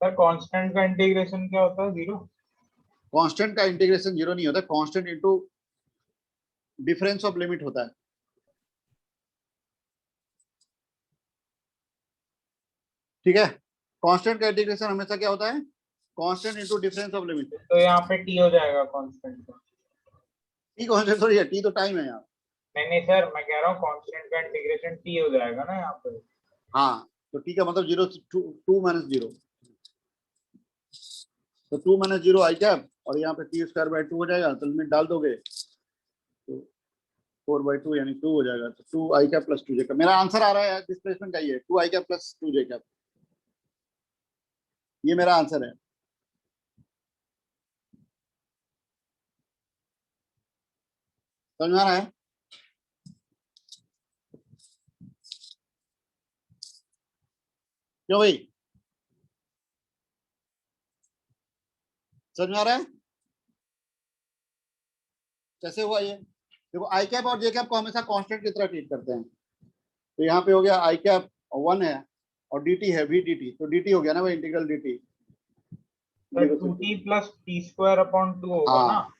सर कांस्टेंट का इंटीग्रेशन क्या होता है? 0। कांस्टेंट का इंटीग्रेशन 0 नहीं होता, constant into difference of limit होता है। ठीक है, कांस्टेंट का इंटीग्रेशन हमेशा क्या होता है? Constant into difference of limit. तो यहाँ पे टी हो जाएगा कांस्टेंट का। टी कांस्टेंट थोड़ी है, टी तो टाइम है यहाँ। नहीं नहीं सर, मैं कह रहा हूँ कांस्टेंट का इंटीग्रेशन टी हो जाएगा ना यहाँ पे। हाँ, तो टी का मतलब 0 2 माइनस 0, तो 2 माइनस 0 आई कैप, और यहाँ पे टी स्क्वायर बाई 2 हो जाएगा, तो लिमिट डाल दोगे तो 4/2 यानी 2 हो जाएगा, तो 2 आई कैप प्लस 2 जे कैप। मेरा आंसर आ रहा है डिस्प्लेसमेंट का, ये 2 आई कैप प्लस 2 जे कैप, ये मेरा आंसर है। समझ में आ रहा है? क्यों भाई, समझ में आ रहा है कैसे हुआ ये? देखो आई कैप और जे कैप को हमेशा कांस्टेंट की तरह ट्रीट करते हैं, तो यहाँ पे हो गया आई कैप 1 है और dt है v dt, तो dt हो गया ना भाई, integral dt। Sir 2t plus T square upon 2 होगा ना। हाँ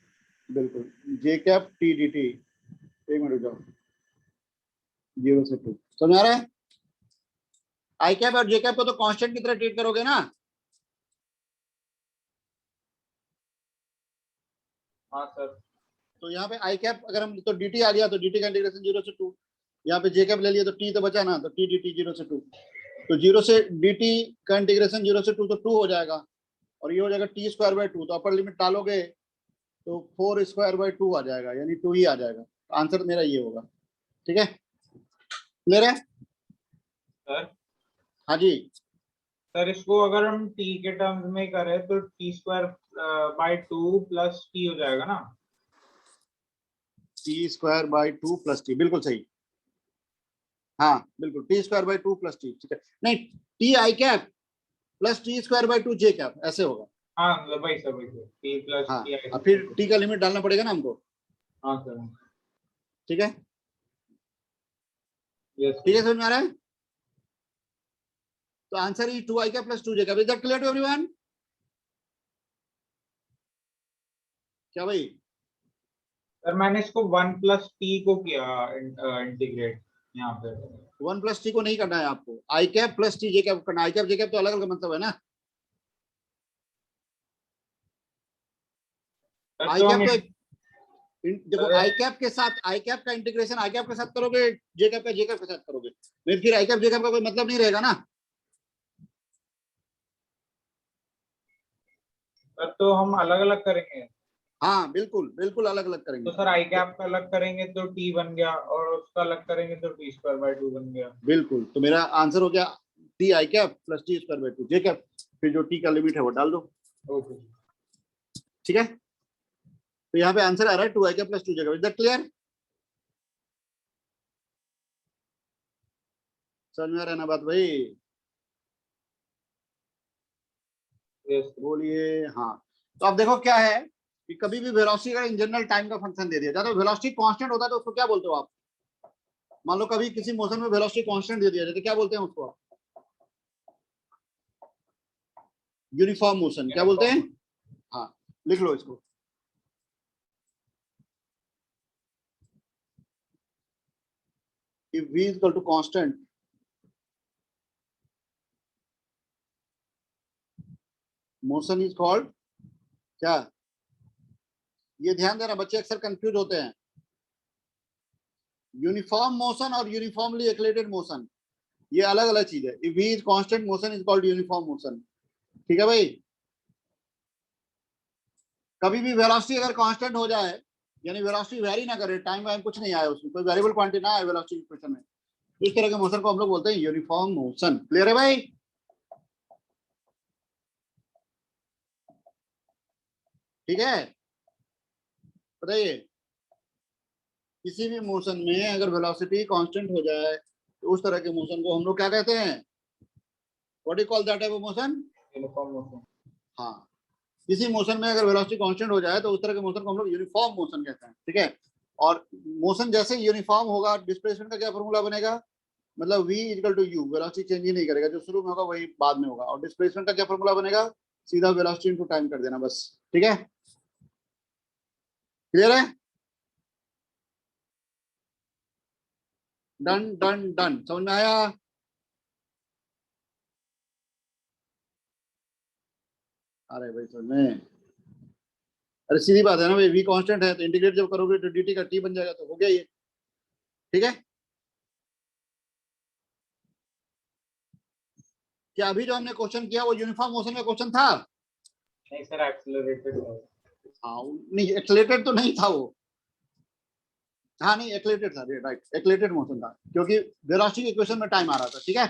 बिल्कुल, जे कैप टी dt, एक मिनट जाओ, 0 से 2। समझ आ रहा है? आई कैप और जे कैप को तो कांस्टेंट की तरह ट्रीट करोगे ना। हाँ सर। तो यहाँ पे आई कैप अगर हम, तो dt आ गया, तो dt का इंटीग्रेशन 0 से 2, यहाँ पे जे कैप ले लिया तो t तो बचा ना, तो t dt 0 से 2, तो 0 से dt का इंटीग्रेशन 0 से 2 तो 2 हो जाएगा, और ये हो जाएगा टी स्क्वायर बाई 2, तो अपर लिमिट डालोगे तो 4 स्क्वायर बाई 2 आ जाएगा, यानी 2 ही आ जाएगा। आंसर मेरा ये होगा। ठीक है, क्लियर है? सर हाँ जी, सर इसको अगर हम t के टर्म्स में करें तो T square by 2 plus T हो जाएगा ना। T square by 2 plus T, बिल्कुल सही। हाँ बिल्कुल, T square by 2 plus T, ठीक है, नहीं T I cap plus T square by 2 J cap, ऐसे होगा। हाँ मतलब वही सर, वही सर, टी प्लस हाँ, टी अब फिर टी का लिमिट डालना पड़ेगा ना हमको। हाँ सर। ठीक है, यस ठीक है, समझ में आ रहा है? तो answer is 2 I cap plus 2 J cap. Is that clear to everyone? क्या भाई? सर मैंने इसको 1 प्लस टी को किया इंटीग्रेट यहाँ पे। 1 प्लस टी को नहीं करना है आपको, आई cap plus t j cap करना। आई कैप जे कैप तो अलग अलग मतलब है ना। सर आई तो कैप हम तो देखो, आई कैप के साथ, आई कैप का इंटीग्रेशन आई कैप के साथ करोगे, जे कैप का जे कैप के साथ करोगे, नहीं फिर आई कैप जे कैप का कोई मतलब नहीं रहेगा ना। सर तो हम अलग अलग करेंगे। हाँ बिल्कुल बिल्कुल, अलग अलग तो करेंगे। सर आई कैप का अलग करेंगे तो टी बन गया, और उसका अलग करेंगे तो टी स्क्वायर बाई 2 बन गया। बिल्कुल, तो मेरा आंसर हो गया T I cap plus T square by 2 J cap, फिर जो टी का लिमिट है वो डाल दो। ओके। ठीक है, तो यहाँ पे आंसर आ रहा है 2 आई cap plus 2 J cap. Is that clear? समझ में आ रहा है ना बात भाई? यस। बोलिए हाँ। तो अब देखो क्या है कि कभी भी वेलोसिटी अगर इन जनरल टाइम का फंक्शन दे दिया जाता है, वेलोसिटी कांस्टेंट होता है तो उसको क्या बोलते हो आप? मान लो कभी किसी मोशन में वेलोसिटी कांस्टेंट दे दिया जाए तो क्या बोलते हैं उसको आप? यूनिफॉर्म मोशन, क्या बोलते हैं? हाँ, लिख लो इसको। if v is equal to constant, motion is called क्या? ये ध्यान देना, बच्चे अक्सर कंफ्यूज होते हैं। यूनिफॉर्म मोशन और यूनिफॉर्मली एक्लेटेड मोशन, ये अलग अलग चीज है। If v is constant, motion is called uniform motion. ठीक है भाई? कभी भी वेलोसिटी अगर कांस्टेंट हो जाए, यानी वेलोसिटी वेरी ना करे, टाइम वाइम कुछ नहीं आए उसमें, कोई वेरिएबल क्वांटिटी ना आए वेलोसिटी इक्वेशन में, इस तरह के मोशन को हम लोग बोलते हैं यूनिफॉर्म मोशन। क्लियर है भाई? ठीक है, बताइए। किसी भी मोशन में अगर वेलोसिटी कांस्टेंट हो जाए तो उस तरह के मोशन को हम लोग क्या कहते हैं? What you call that type of motion? Uniform motion. हाँ, किसी मोशन में अगर वेलोसिटी कांस्टेंट हो जाए तो उस तरह के मोशन को हम लोग यूनिफॉर्म मोशन कहते हैं। ठीक है, और मोशन जैसे यूनिफॉर्म होगा, डिस्प्लेसमेंट का क्या फॉर्मूला बनेगा? मतलब v equal to u, velocity change ही नहीं करेगा, जो शुरू में होगा वही बाद में होगा, और डिस्प्लेसमेंट का क्या फॉर्मूला बनेगा? सीधा वेलोसिटी इनटू टाइम कर देना बस। ठीक है, क्लियर है? डन डन डन, समझ में आया? अरे भाई समझ में, अरे सीधी बात है ना भाई, v कांस्टेंट है तो इंटीग्रेट जब करोगे तो dt का t बन जाएगा, तो हो गया ये। ठीक है, क्या अभी जो हमने क्वेश्चन किया वो यूनिफॉर्म मोशन का क्वेश्चन था? नहीं सर, एक्सेलरेटेड। हाँ नहीं, एक्सलेटेड तो नहीं था वो। हाँ नहीं, एक्लेटेड था, राइट, एक्लेटेड मोशन था, क्योंकि वेलोसिटी इक्वेशन में टाइम आ रहा था। ठीक है,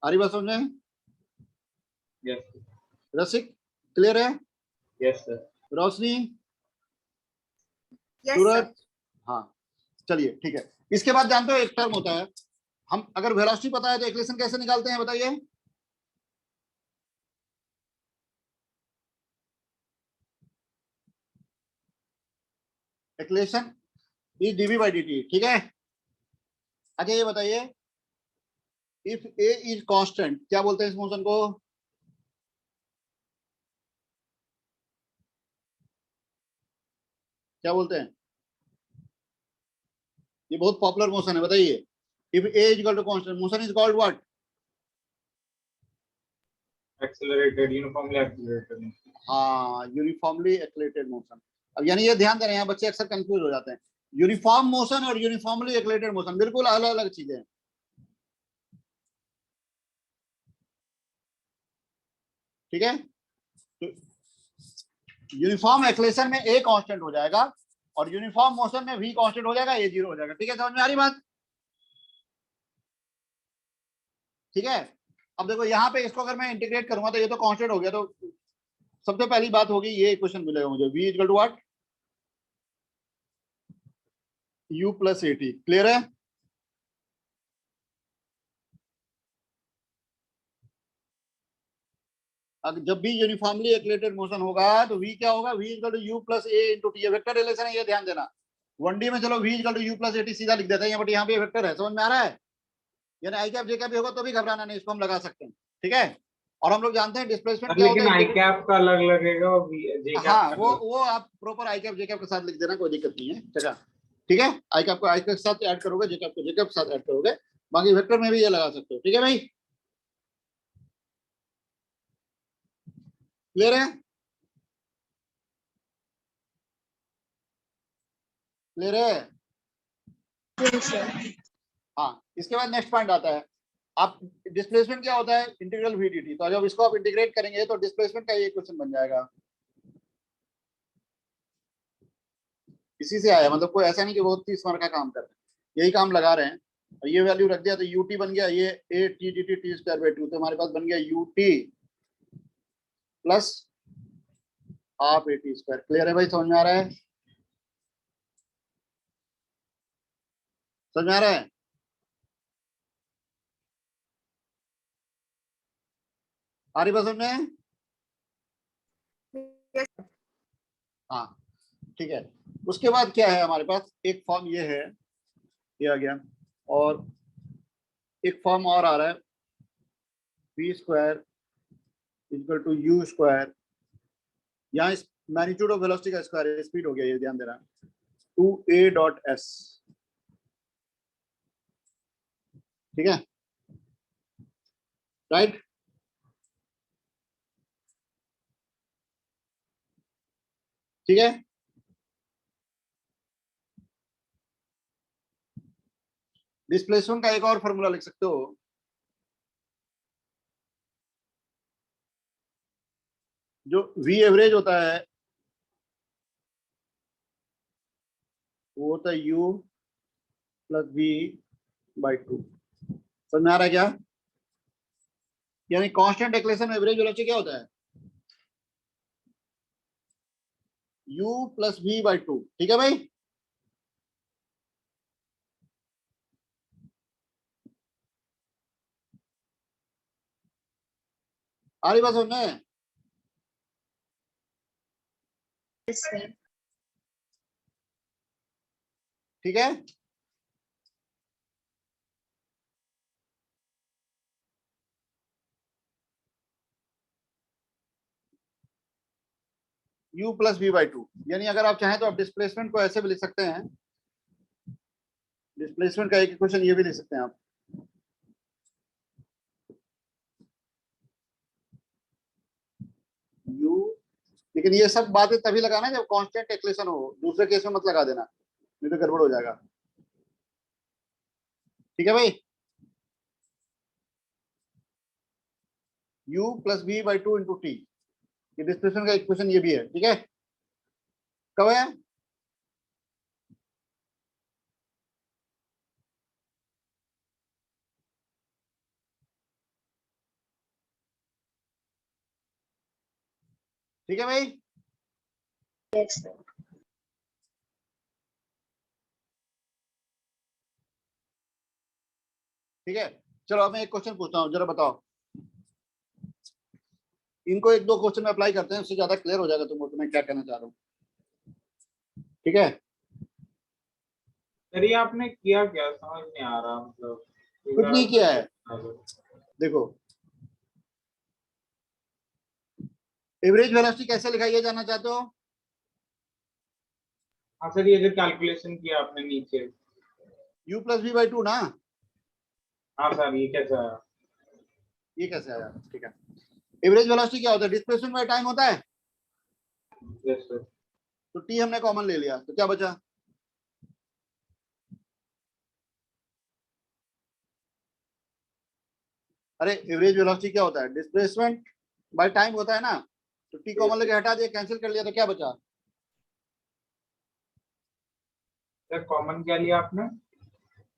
आ रही बात समझ में? यस रसिक क्लियर है? Yes sir. Roshni, Yes, Suraj, sir. हाँ चलिए ठीक है। इसके बाद जानते हो एक टर्म होता है, हम अगर वेलोसिटी पता है तो इक्वेशन कैसे निकालते हैं बताइए? Equation is dv by dt। ठीक है, अच्छा ये बताइए, इफ ए इज कांस्टेंट, क्या बोलते हैं इस मोशन को? क्या बोलते हैं? ये बहुत पॉपुलर मोशन है, बताइए। If a is equal to constant, motion is called what? Accelerated, uniformly accelerated. हाँ, यूनिफॉर्मली एक्लेटेड मोशन। अब यानी ये ध्यान दे रहे हैं, बच्चे अक्सर कंफ्यूज हो जाते हैं। यूनिफॉर्म मोशन और यूनिफॉर्मली एक्लेटेड मोशन बिल्कुल अलग अलग चीजें हैं। ठीक है, तो यूनिफॉर्म एक्लेशन में ए कांस्टेंट हो जाएगा और यूनिफॉर्म मोशन में v कांस्टेंट हो जाएगा, ए जीरो हो जाएगा। ठीक है, समझ में आ रही बात? ठीक है, अब देखो यहाँ पे इसको अगर मैं इंटीग्रेट करूंगा तो ये तो कांस्टेंट हो गया, तो सबसे पहली बात होगी ये इक्वेशन मिलेगा मुझे, v equal to what? u plus a t. Clear है? अब जब भी यूनिफॉर्मली एक्लेटेड मोशन होगा तो v क्या होगा? v equal to u plus a into t. Vector relation है, ये ध्यान देना। 1D में चलो v equal to u plus a t सीधा लिख देते हैं, बट यहाँ पे वेक्टर है, समझ में आ रहा है? यानी आई कैप जे कैप होगा तो भी घबराना नहीं, इसको हम लगा सकते हैं। ठीक है, और हम लोग जानते हैं डिस्प्लेसमेंट क्या होता लेकिन है। आई कैप का अलग लगेगा और जे कैप हाँ, का वो आप प्रॉपर आई कैप जे कैप के साथ लिख देना, कोई दिक्कत नहीं है। चला, ठीक है, आई कैप को आई कैप के साथ ऐड करोगे, जे कैप को जे कैप के साथ ऐड करोगे, बाकी वेक्टर में भी ये लगा सकते हो। ठीक है भाई, क्लियर है? क्लियर है? Yes, sir. हाँ, इसके बाद नेक्स्ट पॉइंट आता है, आप डिस्प्लेसमेंट क्या होता है? Integral v d t. तो जब इसको आप इंटीग्रेट करेंगे तो डिस्प्लेसमेंट का ये क्वेश्चन बन जाएगा। इसी से आया, मतलब कोई ऐसा नहीं कि बहुत 30 मार्क का काम कर रहे हैं, यही काम लगा रहे हैं। और ये वैल्यू रख दिया तो यू टी बन गया, ये A T D T T square by two, तो हमारे पास बन गया U T plus half A T square. Clear है भाई, समझ में आ रहा है? समझ में आ रहा है? आ रही बात समझ में? Yes. हाँ ठीक है, उसके बाद क्या है हमारे पास? एक फॉर्म ये है, ये आ गया, और एक फॉर्म और आ रहा है, v square equal to u square. यहाँ इस मैग्नीट्यूड ऑफ वेलोसिटी का स्क्वायर, स्पीड हो गया ये, ध्यान देना, टू ए डॉट एस। ठीक है, राइट? ठीक है, डिस्प्लेसमेंट का एक और फॉर्मूला लिख सकते हो, जो v एवरेज होता है वो होता है u plus v by two. समझ में आ रहा है क्या? यानी कांस्टेंट एक्लेशन एवरेज वेलोसिटी क्या होता है? u plus v by two. ठीक है भाई, आ रही बात समझ में? Yes, sir. ठीक है, u plus v by two. यानी अगर आप चाहें तो आप डिस्प्लेसमेंट को ऐसे भी लिख सकते हैं, डिस्प्लेसमेंट का एक इक्वेशन ये भी लिख सकते हैं आप, लेकिन ये सब बातें तभी लगाना जब कांस्टेंट एक्लेशन हो, दूसरे केस में मत लगा देना, नहीं तो गड़बड़ हो जाएगा। ठीक है भाई, u plus v by 2 into T, ये डिस्प्लेसमेंट का इक्वेशन ये भी है। ठीक है, कब है? ठीक है भाई, Yes, sir. ठीक है। चलो अब मैं एक क्वेश्चन पूछता हूँ, जरा बताओ। इनको एक दो क्वेश्चन में अप्लाई करते हैं, उससे ज्यादा क्लियर हो जाएगा तुमको कि मैं क्या कहना चाह रहा हूँ। ठीक है, सर ये आपने किया क्या, समझ नहीं आ रहा, मतलब कुछ नहीं किया है। देखो, एवरेज वेलोसिटी कैसे लिखा, ये जानना चाहते हो? हाँ सर, ये जो कैलकुलेशन किया आपने नीचे, u प्लस वी बाई 2 ना, हाँ सर ये कैसा है? ये कैसे आया? ठीक है, एवरेज वेलोसिटी क्या होता है? डिस्प्लेसमेंट बाय टाइम होता है। Yes sir. तो टी हमने कॉमन ले लिया, तो क्या बचा? अरे एवरेज वेलोसिटी क्या होता है? डिस्प्लेसमेंट बाय टाइम होता है ना, तो टी कॉमन लेके हटा दिया, कैंसिल कर लिया, तो क्या बचा? सर कॉमन क्या लिया आपने?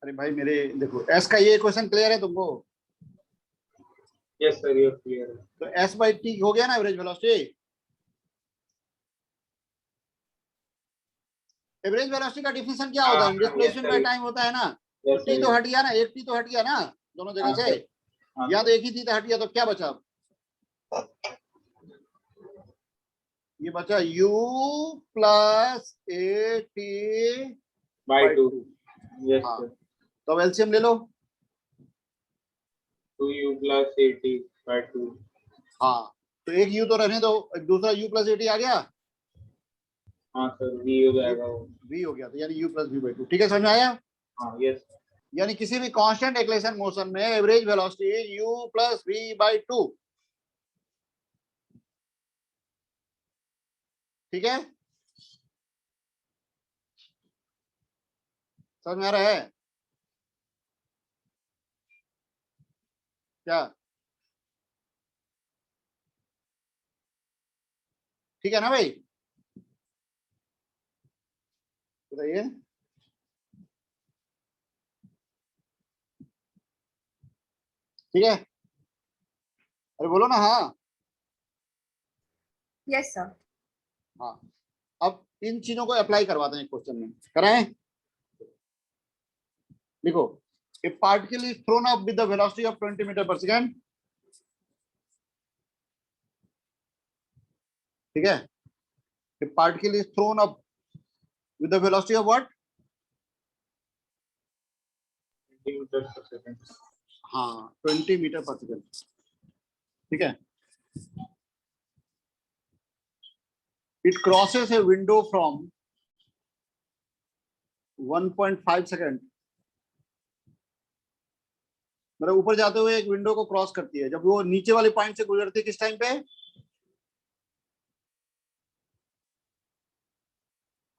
अरे भाई मेरे, देखो एस का ये क्वेश्चन क्लियर है तुमको? यस सर ये क्लियर है। तो एस बाई टी हो गया ना एवरेज वेलोसिटी। एवरेज वेलोसिटी का डिफिनेशन क्या होता है? डिस्प्लेसमेंट बाय टाइम होता है ना, तो टी तो हट गया ना, एक टी तो हट गया ना दोनों जगह से, या तो एक ही टी तो हट गया, तो क्या बचा? ये बचा u plus a t by 2। Yes हाँ, सर। तो अब एलसीएम ले लो। 2u plus 80 bye 2। हाँ, तो एक u तो रहने दो, एक दूसरा u प्लस ए टी आ गया, हाँ सर v हो जाएगा वो। v हो गया, तो यानी u प्लस वी बाई 2। ठीक है, समझ में आया? हाँ यस। यानी किसी भी कांस्टेंट एक्लेशन मोशन में average velocity u plus v by 2। ठीक है, समझ में आ रहा है क्या? ठीक है ना भाई, बताइए। ठीक है, अरे बोलो ना। हाँ Yes, sir. हाँ, अब इन चीजों को अप्लाई करवाते हैं क्वेश्चन में, कराएं? देखो, a particle is thrown up with the velocity of 20 meter per second। ठीक है, a particle is thrown up with the velocity of what? 20 metre पर सेकंड। हाँ, 20 मीटर पर सेकेंड। ठीक है, it crosses a window from 1.5 second, मतलब ऊपर जाते हुए एक विंडो को क्रॉस करती है। जब वो नीचे वाले पॉइंट से गुजरती है किस टाइम पे,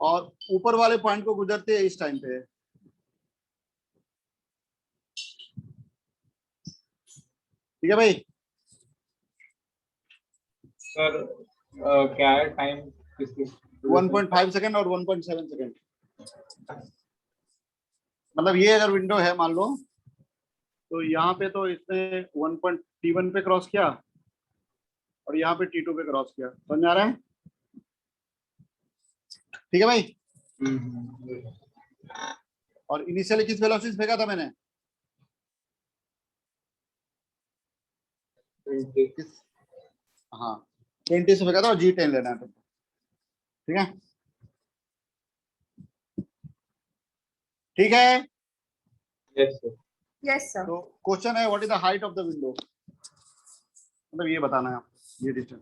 और ऊपर वाले पॉइंट को गुजरते हैं इस टाइम पे। ठीक है भाई, सर क्या है टाइम किसकी? 1.5 सेकेंड और 1.7 सेकेंड। मतलब ये अगर विंडो है मान लो, तो यहाँ पे तो इसने T1 पे क्रॉस किया और यहाँ पे T2 पे क्रॉस किया। समझ में आ रहा है? ठीक है भाई, और इनिशियली किस वेलोसिटी से फेंका था मैंने? 20। हाँ, 20 से फेंका था, और G10 लेना है तुमको। ठीक है, ठीक है। Yes sir. Yes, sir. तो क्वेश्चन है what is the height of the window, मतलब ये बताना है आप, ये डिस्टेंस।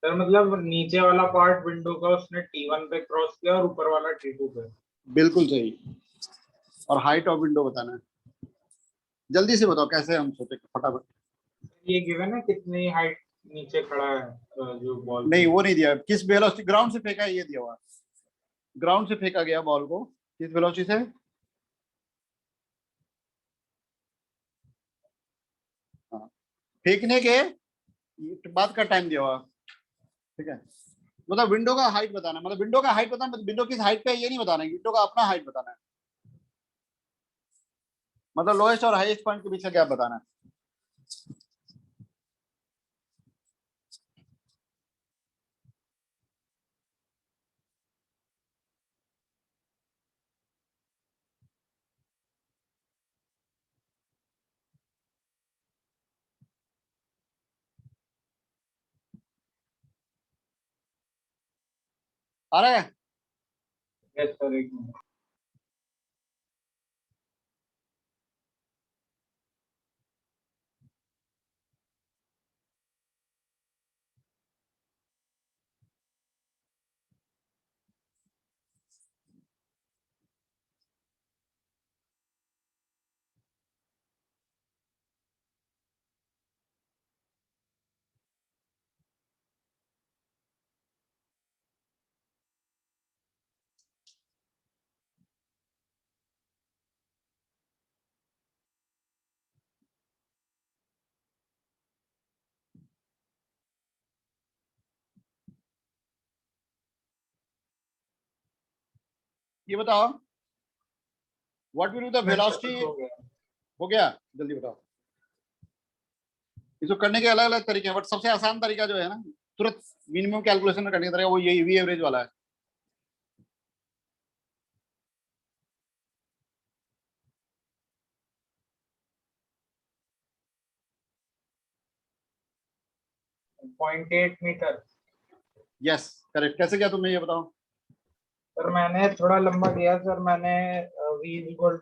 सर मतलब नीचे वाला पार्ट विंडो का उसने T1 पे क्रॉस किया और ऊपर वाला T2 पे। बिल्कुल सही, और हाइट ऑफ विंडो बताना है। जल्दी से बताओ कैसे हम सोचे, फटाफट। ये गिवन है कितनी हाइट नीचे खड़ा है जो बॉल नहीं वो नहीं दिया, किस वेलोसिटी ग्राउंड से फेंका है ये दिया हुआ, ग्राउंड से फेंका गया बॉल को किस वेलोसिटी से, हाँ फेंकने के बाद का टाइम दिया हुआ, ठीक है। मतलब विंडो का हाइट बताना, मतलब विंडो का हाइट बताना, विंडो किस हाइट पे है ये नहीं बताना है, विंडो का अपना हाइट बताना है, मतलब लोएस्ट और हाईएस्ट पॉइंट के बीच का गैप बताना है। आ रहा है? यस सर, एक मिनट। ये बताओ what will be the velocity, हो गया। हो गया? जल्दी बताओ। इसको करने के अलग अलग तरीके हैं, बट सबसे आसान तरीका जो है ना तुरंत मिनिमम कैलकुलेशन में करने का तरीका वो यही वी एवरेज वाला है। Point 8 metre. Yes correct. कैसे किया तुमने ये बताओ? सर मैंने थोड़ा लंबा दिया सर, मैंने v equal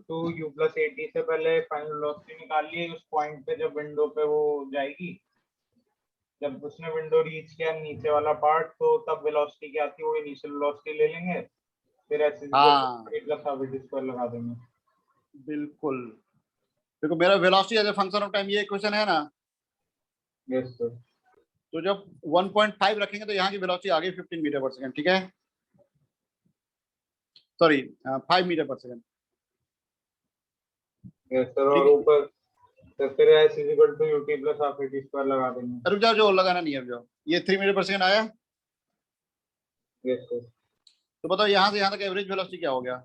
to u plus 80 से पहले फाइनल वेलोसिटी निकाल ली उस पॉइंट पे जब विंडो पे वो जाएगी, जब उसने विंडो रीच किया नीचे वाला पार्ट तो तब वेलोसिटी क्या आती है वो इनिशियल वेलोसिटी ले लेंगे, फिर ऐसे हाँ प्लस हाफ वी स्क्वायर लगा देंगे। बिल्कुल। देखो मेरा velocity as a function of time ये क्वेश्चन है ना, यस सर। तो जब 1.5 रखेंगे तो यहाँ की वेलोसिटी आ गई 15 मीटर पर सेकंड, ठीक है, सॉरी 5 मीटर पर सेकंड। यस सर, और ठीक है, ऊपर तो फिर s equal to ut plus half v square लगा देंगे। रुक जाओ, जो लगाना नहीं है रुक जाओ, ये 3 मीटर पर सेकंड आया। Yes sir. तो बताओ यहाँ से यहाँ तक एवरेज वेलोसिटी क्या हो गया?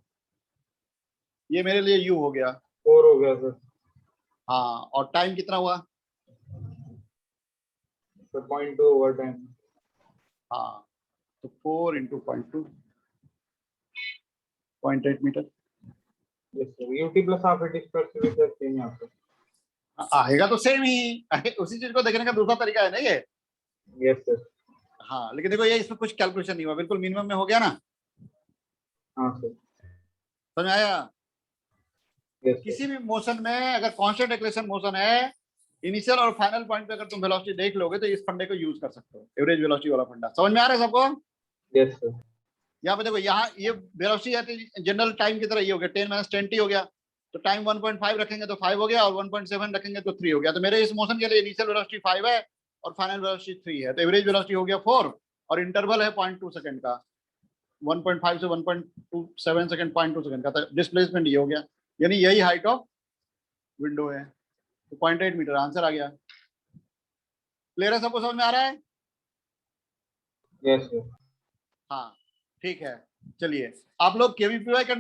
ये मेरे लिए u हो गया। 4 हो गया सर। हाँ और टाइम कितना हुआ? Sir 0.2 over time. हाँ तो 4 into 0.2 0.8 metre yes sir, ut plus half v square से भी सर सेम यहाँ पे। आएगा तो सेम ही उसी चीज को देखने का दूसरा तरीका है ना ये। Yes sir. हाँ लेकिन देखो ये इसमें कुछ कैलकुलेशन नहीं हुआ, बिल्कुल मिनिमम में हो गया ना, हाँ सर। समझ में आया? Yes sir. किसी भी मोशन में अगर कांस्टेंट एक्सेलरेशन मोशन है, इनिशियल और फाइनल पॉइंट पे अगर तुम वेलोसिटी देख लोगे तो इस फंडे को यूज कर सकते हो, एवरेज वेलोसिटी वाला फंडा। समझ में आ रहा है सबको? Yes sir. यहाँ पे देखो, यहाँ ये वेलोसिटी जनरल टाइम की तरह ये हो गया, 10 - 10t हो गया, तो टाइम 1.5 रखेंगे तो 5 हो गया, और 1.7 रखेंगे तो 3 हो गया। तो मेरे इस मोशन के लिए इनिशियल वेलोसिटी 5 है और फाइनल वेलोसिटी 3 है, तो एवरेज वेलोसिटी हो गया 4, और इंटरवल है 0.2 सेकंड का, 1.5 से 1.27 सेकंड, 0.2 सेकंड का। तो डिस्प्लेसमेंट ये हो गया, यानी यही हाइट ऑफ विंडो है, तो 0.8 मीटर आंसर आ गया। क्लियर है? सबको समझ में आ रहा है? Yes sir. हाँ ठीक है, चलिए आप लोग केवीपीवाई करना